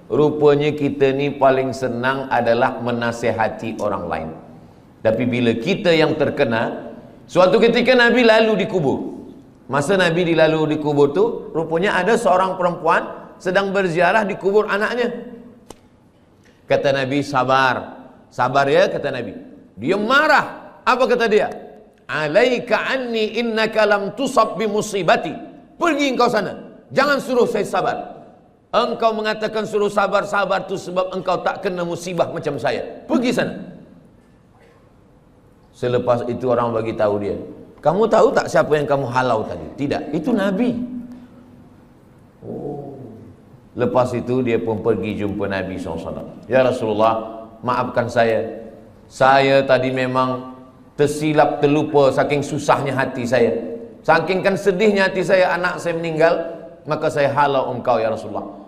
Speaker 1: Rupanya kita ni paling senang adalah menasihati orang lain. Tapi bila kita yang terkena, suatu ketika Nabi lalu dikubur. Masa Nabi dilalu dikubur tu, rupanya ada seorang perempuan sedang berziarah di kubur anaknya. Kata Nabi, sabar. Sabar ya, kata Nabi. Dia marah. Apa kata dia? Alaika anni innaka lam tusab bi musibati. Pergi engkau sana. Jangan suruh saya sabar. Engkau mengatakan suruh sabar-sabar tu sebab engkau tak kena musibah macam saya. Pergi sana. Selepas itu orang bagi tahu dia, kamu tahu tak siapa yang kamu halau tadi? Tidak, itu Nabi. Oh. Lepas itu dia pun pergi jumpa Nabi SAW. Ya Rasulullah, maafkan saya. Saya tadi memang tersilap terlupa saking susahnya hati saya. Saking kan sedihnya hati saya, anak saya meninggal, maka saya halau engkau ya Rasulullah.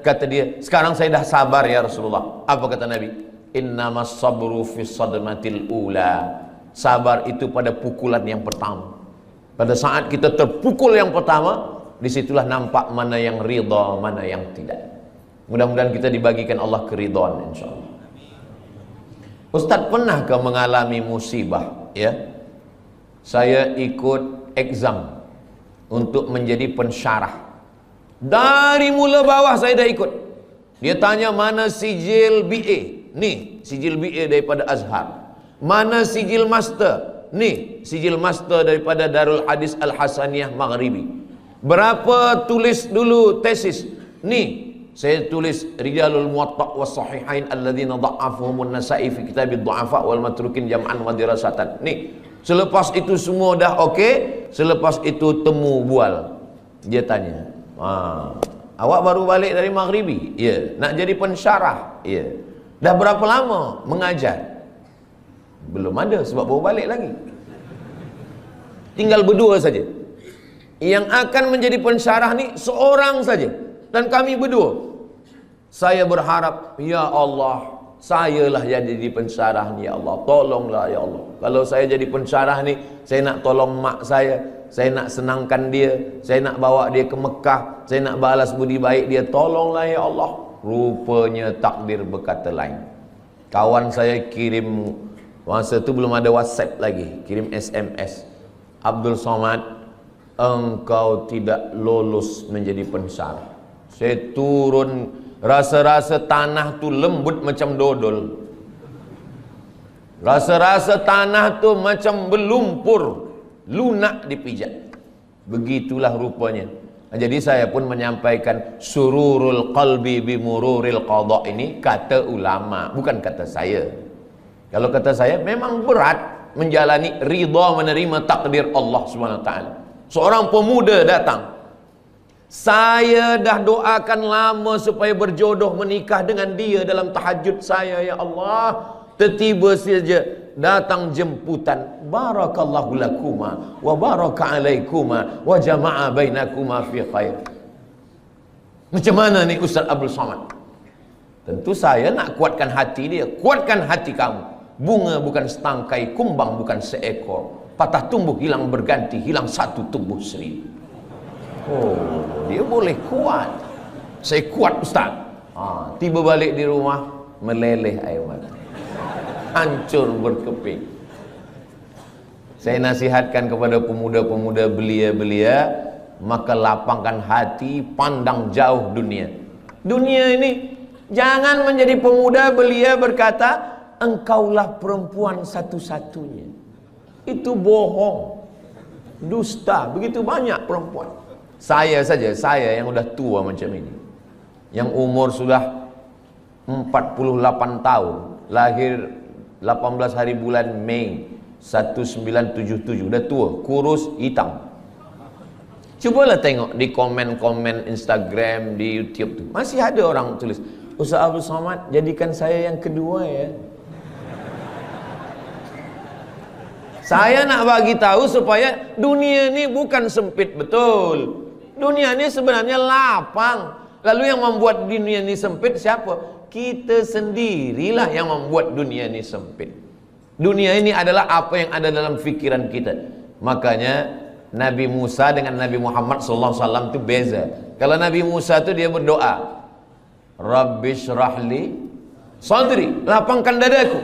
Speaker 1: Kata dia, sekarang saya dah sabar ya Rasulullah. Apa kata Nabi? Innamas sabru fi sadmatil ula. Sabar itu pada pukulan yang pertama. Pada saat kita terpukul yang pertama, disitulah nampak mana yang ridha, mana yang tidak. Mudah-mudahan kita dibagikan Allah keridhaan insyaAllah. Ustaz, pernahkah mengalami musibah? Ya, saya ikut exam untuk menjadi pensyarah. Dari mula bawah saya dah ikut. Dia tanya mana sijil BA. Nih, sijil BA daripada Azhar. Mana sijil master? Nih, sijil master daripada Darul Hadis Al-Hasaniyah Maghribi. Berapa tulis dulu tesis? Nih, saya tulis Rijalul Muwatta' was Sahihain alladzina dha'afuhumun Nasa'i fi kitabid du'afa wal matrukin jam'an wa dirasatan. Nih, selepas itu semua dah okey, selepas itu temu bual. Dia tanya, awak baru balik dari Maghribi? Ya. Nak jadi pensyarah? Ya. Dah berapa lama mengajar? Belum ada sebab baru balik lagi. Tinggal berdua saja. Yang akan menjadi pensyarah ni seorang saja, dan kami berdua. Saya berharap, ya Allah, sayalah yang jadi pensyarah ni ya Allah. Tolonglah ya Allah. Kalau saya jadi pensyarah ni, saya nak tolong mak saya nak senangkan dia, saya nak bawa dia ke Mekah, saya nak balas budi baik dia. Tolonglah ya Allah. Rupanya takdir berkata lain. Kawan saya kirim, masa tu belum ada WhatsApp lagi, kirim SMS. Abdul Somad, engkau tidak lolos menjadi pensyarah. Saya turun, rasa-rasa tanah tu lembut macam dodol. Rasa-rasa tanah tu macam berlumpur, lunak dipijat. Begitulah rupanya. Jadi saya pun menyampaikan sururul qalbi bimururil qadha, ini kata ulama, bukan kata saya. Kalau kata saya, memang berat menjalani ridha, menerima takdir Allah SWT. Seorang pemuda datang, saya dah doakan lama supaya berjodoh menikah dengan dia dalam tahajud saya, ya Allah. Tiba-tiba saja datang jemputan, barakallahu lakuma wa baraka alaikuma wa jama'a bainakuma fi khair. Macam mana ni Ustaz Abdul Somad? Tentu saya nak kuatkan hati dia. Kuatkan hati kamu. Bunga bukan setangkai, kumbang bukan seekor. Patah tumbuh hilang berganti, hilang satu tumbuh seribu. Oh, dia boleh kuat. Saya kuat Ustaz. Tiba balik di rumah, meleleh air mata, hancur berkeping. Saya nasihatkan kepada pemuda-pemuda belia-belia, maka lapangkan hati, pandang jauh dunia. Dunia ini, jangan menjadi pemuda belia berkata, engkaulah perempuan satu-satunya. Itu bohong, dusta. Begitu banyak perempuan. Saya saja, saya yang sudah tua macam ini, yang umur sudah 48 tahun, lahir 18 hari bulan Mei 1977, udah tua, kurus, hitam. Cobalah tengok di komen-komen Instagram, di YouTube tuh, masih ada orang tulis, Ustaz Abdul Somad jadikan saya yang kedua ya. Saya nak bagi tahu supaya dunia ini bukan sempit betul. Dunia ini sebenarnya lapang. Lalu yang membuat dunia ini sempit siapa? Kita sendirilah yang membuat dunia ini sempit. Dunia ini adalah apa yang ada dalam fikiran kita. Makanya Nabi Musa dengan Nabi Muhammad SAW itu beza. Kalau Nabi Musa itu dia berdoa, Rabbi syrahli sadri, lapangkan dadaku,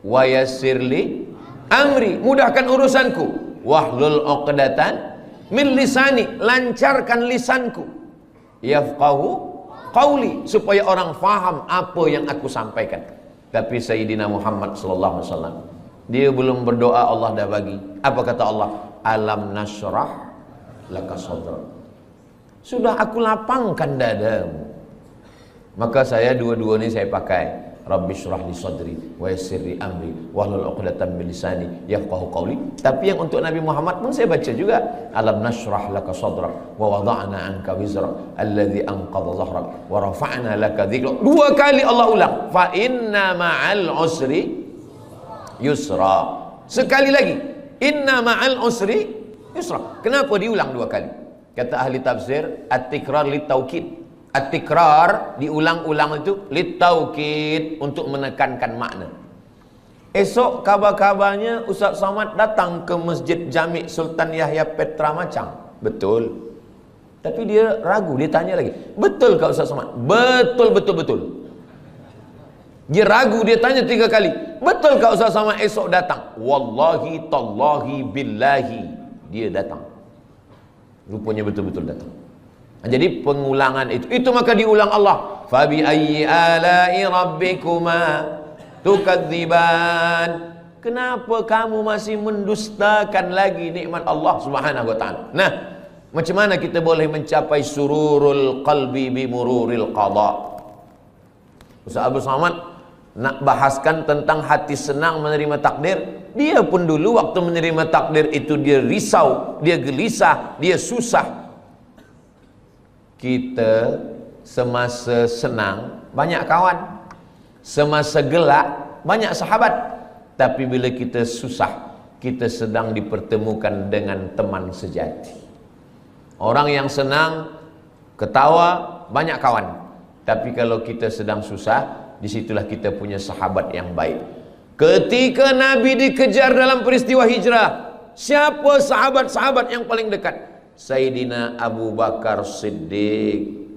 Speaker 1: wa yassirli amri, mudahkan urusanku, wahlul uqdatan min lisani, lancarkan lisanku, yafqahu qauli, supaya orang faham apa yang aku sampaikan. Tapi Sayyidina Muhammad SAW, dia belum berdoa Allah dah bagi. Apa kata Allah? Alam nasrah laka sadrak, sudah aku lapangkan dadamu. Maka saya dua-dua ini saya pakai, Rabbi syrah li sadri wa yassir li amri wahlul 'uqdatam min lisani yafqahu qawli. Tapi yang untuk Nabi Muhammad pun saya baca juga, alam nasrah laka sadrak wa wada'na anka wizrak alladhi anqadha dhahrak wa rafa'na laka dhikrak. Dua kali Allah ulang, fa inna ma'al usri yusra. Sekali lagi, inna ma'al usri yusra. Kenapa diulang dua kali? Kata ahli tafsir, at-tikrar lit-taukid. At-tikrar diulang-ulang itu lit-taukid, untuk menekankan makna. Esok kabar-kabarnya Ustaz Somad datang ke Masjid Jami' Sultan Yahya Petra Macang. Betul. Tapi dia ragu, dia tanya lagi, betul kah Ustaz Somad? Betul, betul, betul. Dia ragu, dia tanya 3 kali, betul kah Ustaz Somad esok datang? Wallahi, tallahi, billahi, dia datang. Rupanya betul-betul datang. Jadi pengulangan itu maka diulang Allah. Fabi ayyi ala'i rabbikuma tukadziban. Kenapa kamu masih mendustakan lagi nikmat Allah Subhanahu wa taala? Nah, macam mana kita boleh mencapai sururul qalbi bi mururil qada? Ustaz Abdul Somad nak bahaskan tentang hati senang menerima takdir. Dia pun dulu waktu menerima takdir itu dia risau, dia gelisah, dia susah. Kita semasa senang banyak kawan, semasa gelak banyak sahabat. Tapi bila kita susah, kita sedang dipertemukan dengan teman sejati. Orang yang senang, ketawa, banyak kawan. Tapi kalau kita sedang susah, disitulah kita punya sahabat yang baik. Ketika Nabi dikejar dalam peristiwa hijrah, siapa sahabat-sahabat yang paling dekat? Sayyidina Abu Bakar Siddiq,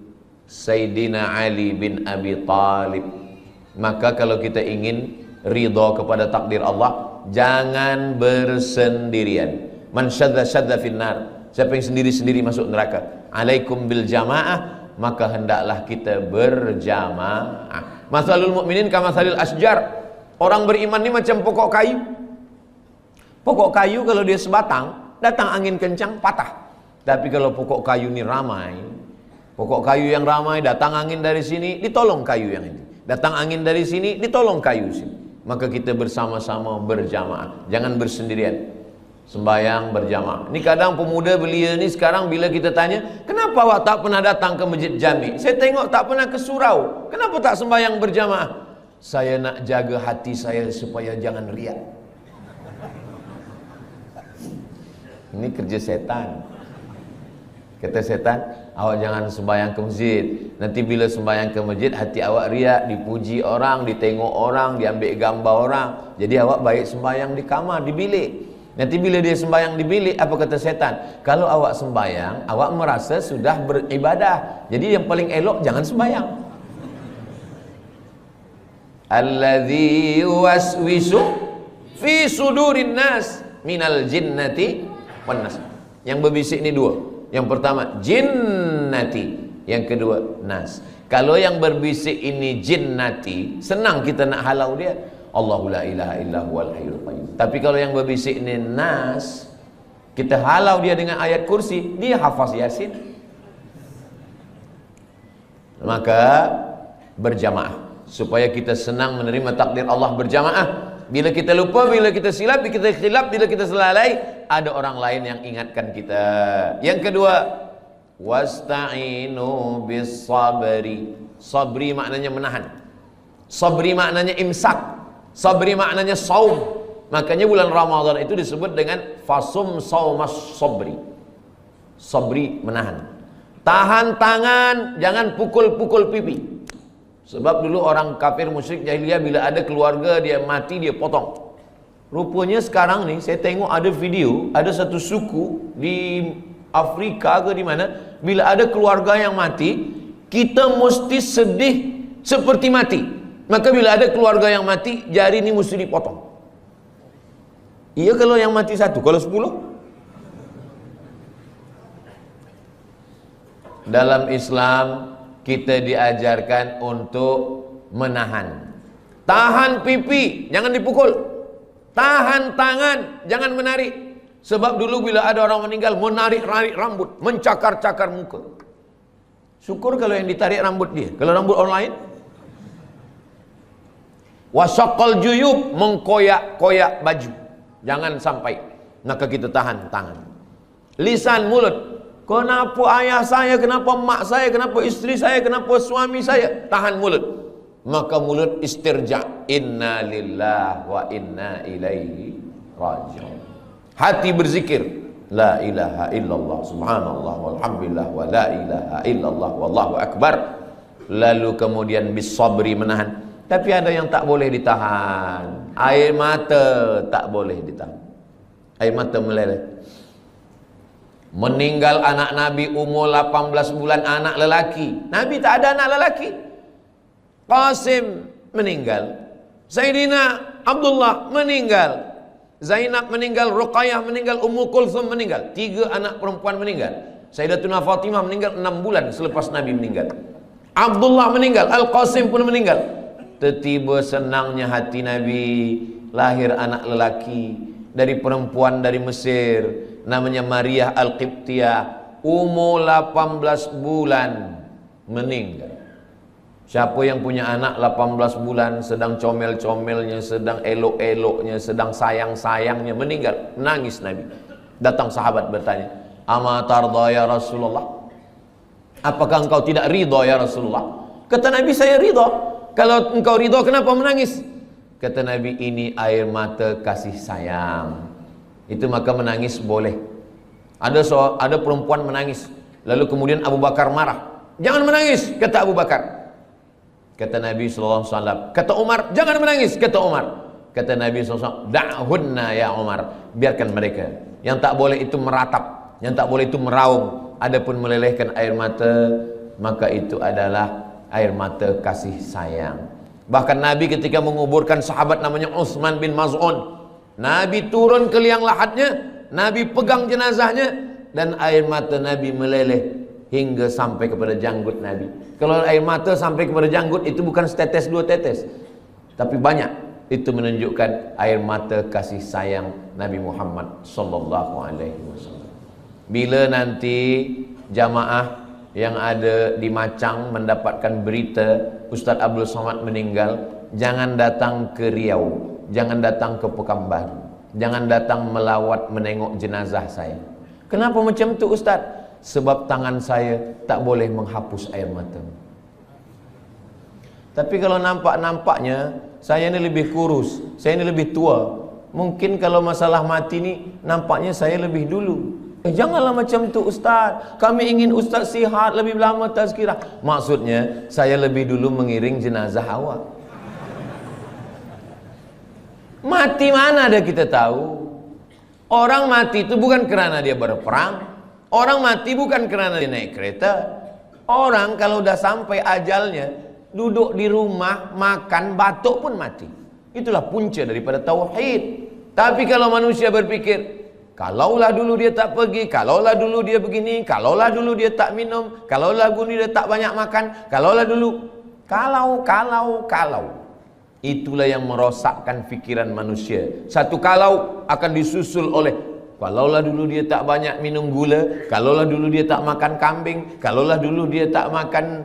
Speaker 1: Sayyidina Ali bin Abi Talib. Maka kalau kita ingin ridha kepada takdir Allah, jangan bersendirian. Man syadza finnar, siapa yang sendiri-sendiri masuk neraka. Alaikum bil jamaah, maka hendaklah kita berjamaah. Masalul mukminin kamatsalil asjar. Orang beriman ini macam pokok kayu. Pokok kayu kalau dia sebatang, datang angin kencang patah. Tapi kalau pokok kayu ini ramai, pokok kayu yang ramai, datang angin dari sini, ditolong kayu yang ini. Datang angin dari sini, ditolong kayu sini. Maka kita bersama-sama berjamaah, jangan bersendirian. Sembayang berjamaah. Ini kadang pemuda belia ni sekarang bila kita tanya, kenapa awak tak pernah datang ke Masjid Jami? Saya tengok tak pernah ke surau. Kenapa tak sembayang berjamaah? Saya nak jaga hati saya supaya jangan riak. Ini kerja setan. Kata setan, awak jangan sembahyang ke masjid. Nanti bila sembahyang ke masjid, hati awak riak, dipuji orang, ditengok orang, diambil gambar orang. Jadi awak baik sembahyang di kamar, di bilik. Nanti bila dia sembahyang di bilik, apa kata setan? Kalau awak sembahyang, awak merasa sudah beribadah. Jadi yang paling elok jangan sembahyang. Alladzi yuwaswisu fi sudurin nas minal jinnati wan nas. Yang berbisik ni dua. Yang pertama jinnati, yang kedua nas. Kalau yang berbisik ini jinnati, senang kita nak halau dia. Allahu la ilaha illa huwal hayyul qayyum. Tapi kalau yang berbisik ini nas, kita halau dia dengan ayat kursi, dia hafaz Yasin. Maka berjamaah. supaya kita senang menerima takdir Allah berjamaah. Bila kita lupa, bila kita silap, bila kita khilaf, bila kita selalai, ada orang lain yang ingatkan kita. Yang kedua, wasta'inu bis sabri. Sabri maknanya menahan. Sabri maknanya imsak. Sabri maknanya saum. Makanya bulan Ramadan itu disebut dengan fasum saumas sabri. Sabri menahan. Tahan tangan, jangan pukul-pukul pipi. Sebab dulu orang kafir musyrik jahiliyah bila ada keluarga dia mati dia potong. Rupanya sekarang nih saya tengok ada video, ada satu suku di Afrika ke di mana, bila ada keluarga yang mati, kita mesti sedih seperti mati. Maka bila ada keluarga yang mati, jari ini mesti dipotong. Iya kalau yang mati satu, kalau 10? Dalam Islam kita diajarkan untuk menahan. Tahan pipi, jangan dipukul. Tahan tangan, jangan menarik. Sebab dulu bila ada orang meninggal, menarik-narik rambut, mencakar-cakar muka. Syukur kalau yang ditarik rambut dia. Kalau rambut orang lain, wasaqqal juyub, mengkoyak-koyak baju. Jangan sampai. Maka kita tahan tangan. Lisan, mulut. Kenapa ayah saya, kenapa mak saya, kenapa istri saya, kenapa suami saya? Tahan mulut. Maka mulut istirja. Inna lillah wa inna ilaihi raji'un. Hati berzikir. La ilaha illallah subhanallah walhamdulillah wa la ilaha illallah wallahu akbar. Lalu kemudian bisabri, menahan. Tapi ada yang tak boleh ditahan. Air mata tak boleh ditahan. Air mata meleleh. Meninggal anak Nabi umur 18 bulan, anak lelaki. Nabi tak ada anak lelaki. Qasim meninggal. Sayyidina Abdullah meninggal. Zainab meninggal, Ruqayyah meninggal, Ummu Kulthum meninggal. 3 anak perempuan meninggal. Sayyidatuna Fatimah meninggal 6 bulan selepas Nabi meninggal. Abdullah meninggal, Al-Qasim pun meninggal. Tiba senangnya hati Nabi, lahir anak lelaki dari perempuan dari Mesir, namanya Maria Al-Qibtiyah, umur 18 bulan meninggal. Siapa yang punya anak 18 bulan, sedang comel-comelnya, sedang elok-eloknya, sedang sayang-sayangnya, meninggal, menangis Nabi. Datang sahabat bertanya, "Ama tarda ya Rasulullah?" Apakah engkau tidak ridha ya Rasulullah? Kata Nabi, saya ridha. Kalau engkau ridha, kenapa menangis? Kata Nabi, ini air mata kasih sayang. Itu maka menangis boleh. Ada perempuan menangis, lalu kemudian Abu Bakar marah. Jangan menangis, kata Abu Bakar. Kata Nabi SAW. Kata Umar, jangan menangis, kata Umar. Kata Nabi SAW, da'hunna ya Umar, biarkan mereka. Yang tak boleh itu meratap, yang tak boleh itu meraung. Adapun melelehkan air mata, maka itu adalah air mata kasih sayang. Bahkan Nabi ketika menguburkan sahabat namanya Utsman bin Maz'un, Nabi turun ke liang lahatnya, Nabi pegang jenazahnya, dan air mata Nabi meleleh hingga sampai kepada janggut Nabi. Kalau air mata sampai kepada janggut itu bukan setetes 2 tetes, tapi banyak. Itu menunjukkan air mata kasih sayang Nabi Muhammad sallallahu alaihi wasallam. Bila nanti jamaah yang ada di Macang mendapatkan berita Ustaz Abdul Somad meninggal, jangan datang ke Riau, jangan datang ke Pekanbaru, jangan datang melawat menengok jenazah saya. Kenapa macam tu Ustaz? Sebab tangan saya tak boleh menghapus air mata. Tapi kalau nampak-nampaknya saya ni lebih kurus, saya ni lebih tua, mungkin kalau masalah mati ni nampaknya saya lebih dulu. Janganlah macam tu Ustaz, kami ingin Ustaz sihat lebih lama tazkirah. Maksudnya saya lebih dulu mengiring jenazah awak. Mati mana ada kita tahu. Orang mati itu bukan kerana dia berperang. Orang mati bukan kerana dia naik kereta. Orang kalau udah sampai ajalnya, duduk di rumah, makan, batuk pun mati. Itulah punca daripada tauhid. Tapi kalau manusia berpikir, kalaulah dulu dia tak pergi, kalaulah dulu dia begini, kalaulah dulu dia tak minum, kalaulah dulu dia tak banyak makan, kalaulah dulu, kalau. Itulah yang merosakkan fikiran manusia. Satu kalau akan disusul oleh, kalaulah dulu dia tak banyak minum gula, kalaulah dulu dia tak makan kambing, kalaulah dulu dia tak makan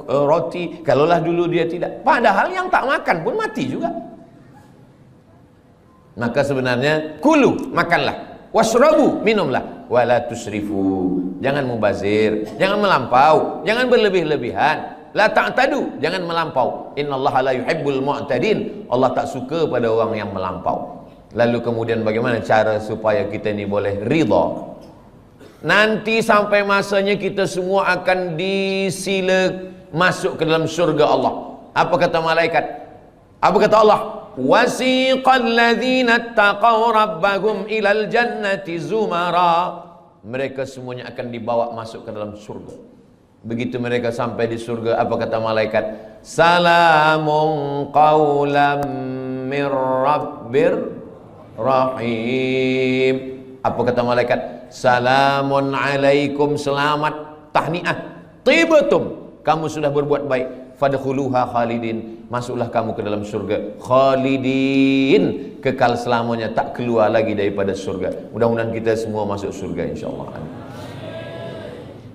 Speaker 1: roti, kalaulah dulu dia tidak. Padahal yang tak makan pun mati juga. Maka sebenarnya kulu, makanlah, wasrabu, minumlah, wala tusrifu, jangan mubazir, jangan melampau, jangan berlebih-lebihan. La ta'tadu, jangan melampau. Innallaha la yuhibbul mu'tadin. Allah tak suka pada orang yang melampau. Lalu kemudian bagaimana cara supaya kita ini boleh ridha? Nanti sampai masanya kita semua akan disila masuk ke dalam syurga Allah. Apa kata malaikat? Apa kata Allah? Wasiqal ladzina taqaw rabbahum ilal jannati zumara. Mereka semuanya akan dibawa masuk ke dalam surga. Begitu mereka sampai di surga, apa kata malaikat? Salamun qawlam mir rabbir rahim. Apa kata malaikat? Salamun alaikum, selamat, tahniah, tibatum, kamu sudah berbuat baik, fadkhuluha khalidin, masuklah kamu ke dalam surga khalidin, kekal selamanya, tak keluar lagi daripada surga. Mudah-mudahan kita semua masuk surga insyaallah.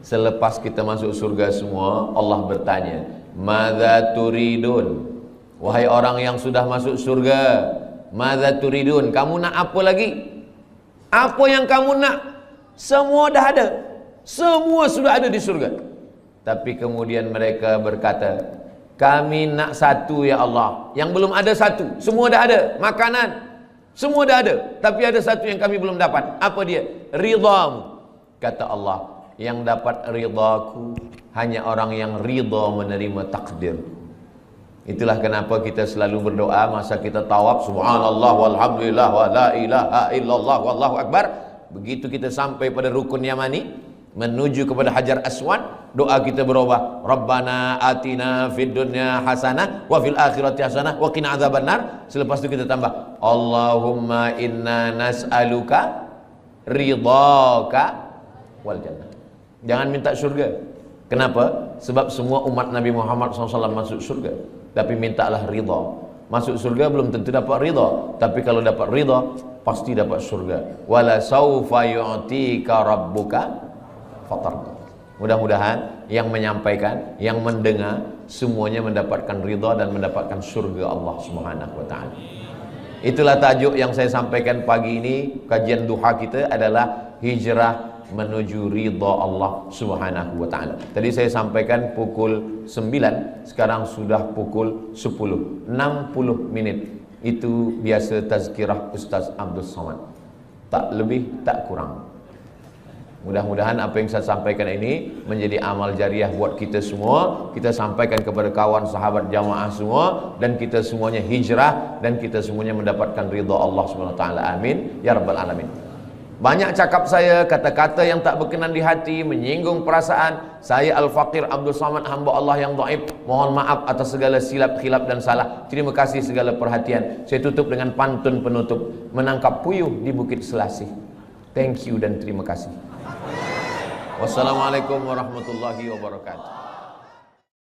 Speaker 1: Selepas kita masuk surga semua, Allah bertanya, madza turidun? Wahai orang yang sudah masuk surga, madza turidun? Kamu nak apa lagi? Apa yang kamu nak? Semua dah ada. Semua sudah ada di surga. Tapi kemudian mereka berkata, kami nak satu ya Allah. Yang belum ada satu. Semua dah ada. Makanan semua dah ada. Tapi ada satu yang kami belum dapat. Apa dia? Ridhamu. Kata Allah, yang dapat ridhaku hanya orang yang ridha menerima takdir. Itulah kenapa kita selalu berdoa masa kita tawaf, subhanallah walhamdulillah wa la ilaha illallah wallahu akbar. Begitu kita sampai pada rukun yamani, menuju kepada Hajar Aswad, doa kita berubah, Rabbana atina fid dunya hasanah wa fil akhirati hasanah wa qina adzabannar. Selepas itu kita tambah, Allahumma inna nas'aluka ridhaka wal jannah. Jangan minta surga. Kenapa? Sebab semua umat Nabi Muhammad SAW masuk surga. Tapi mintalah ridha. Masuk surga belum tentu dapat ridha, tapi kalau dapat ridha pasti dapat surga. Wala saufa yu'tika rabbuka fatarda. Mudah-mudahan yang menyampaikan, yang mendengar semuanya mendapatkan ridha dan mendapatkan surga Allah Subhanahu wa taala. Itulah tajuk yang saya sampaikan pagi ini. Kajian duha kita adalah hijrah menuju ridha Allah Subhanahu wa taala. Tadi saya sampaikan pukul 9, sekarang sudah pukul 10. 60 menit. Itu biasa tazkirah Ustaz Abdul Somad. Tak lebih, tak kurang. Mudah-mudahan apa yang saya sampaikan ini menjadi amal jariah buat kita semua. Kita sampaikan kepada kawan sahabat jamaah semua, dan kita semuanya hijrah, dan kita semuanya mendapatkan ridha Allah Subhanahu wa taala. Amin ya rabbal alamin. Banyak cakap saya, kata-kata yang tak berkenan di hati, menyinggung perasaan. Saya Al-Faqir Abdul Somad, hamba Allah yang dhaif. Mohon maaf atas segala silap, khilaf dan salah. Terima kasih segala perhatian. Saya tutup dengan pantun penutup. Menangkap puyuh di Bukit Selasih. Thank you dan terima kasih. Wassalamualaikum warahmatullahi wabarakatuh.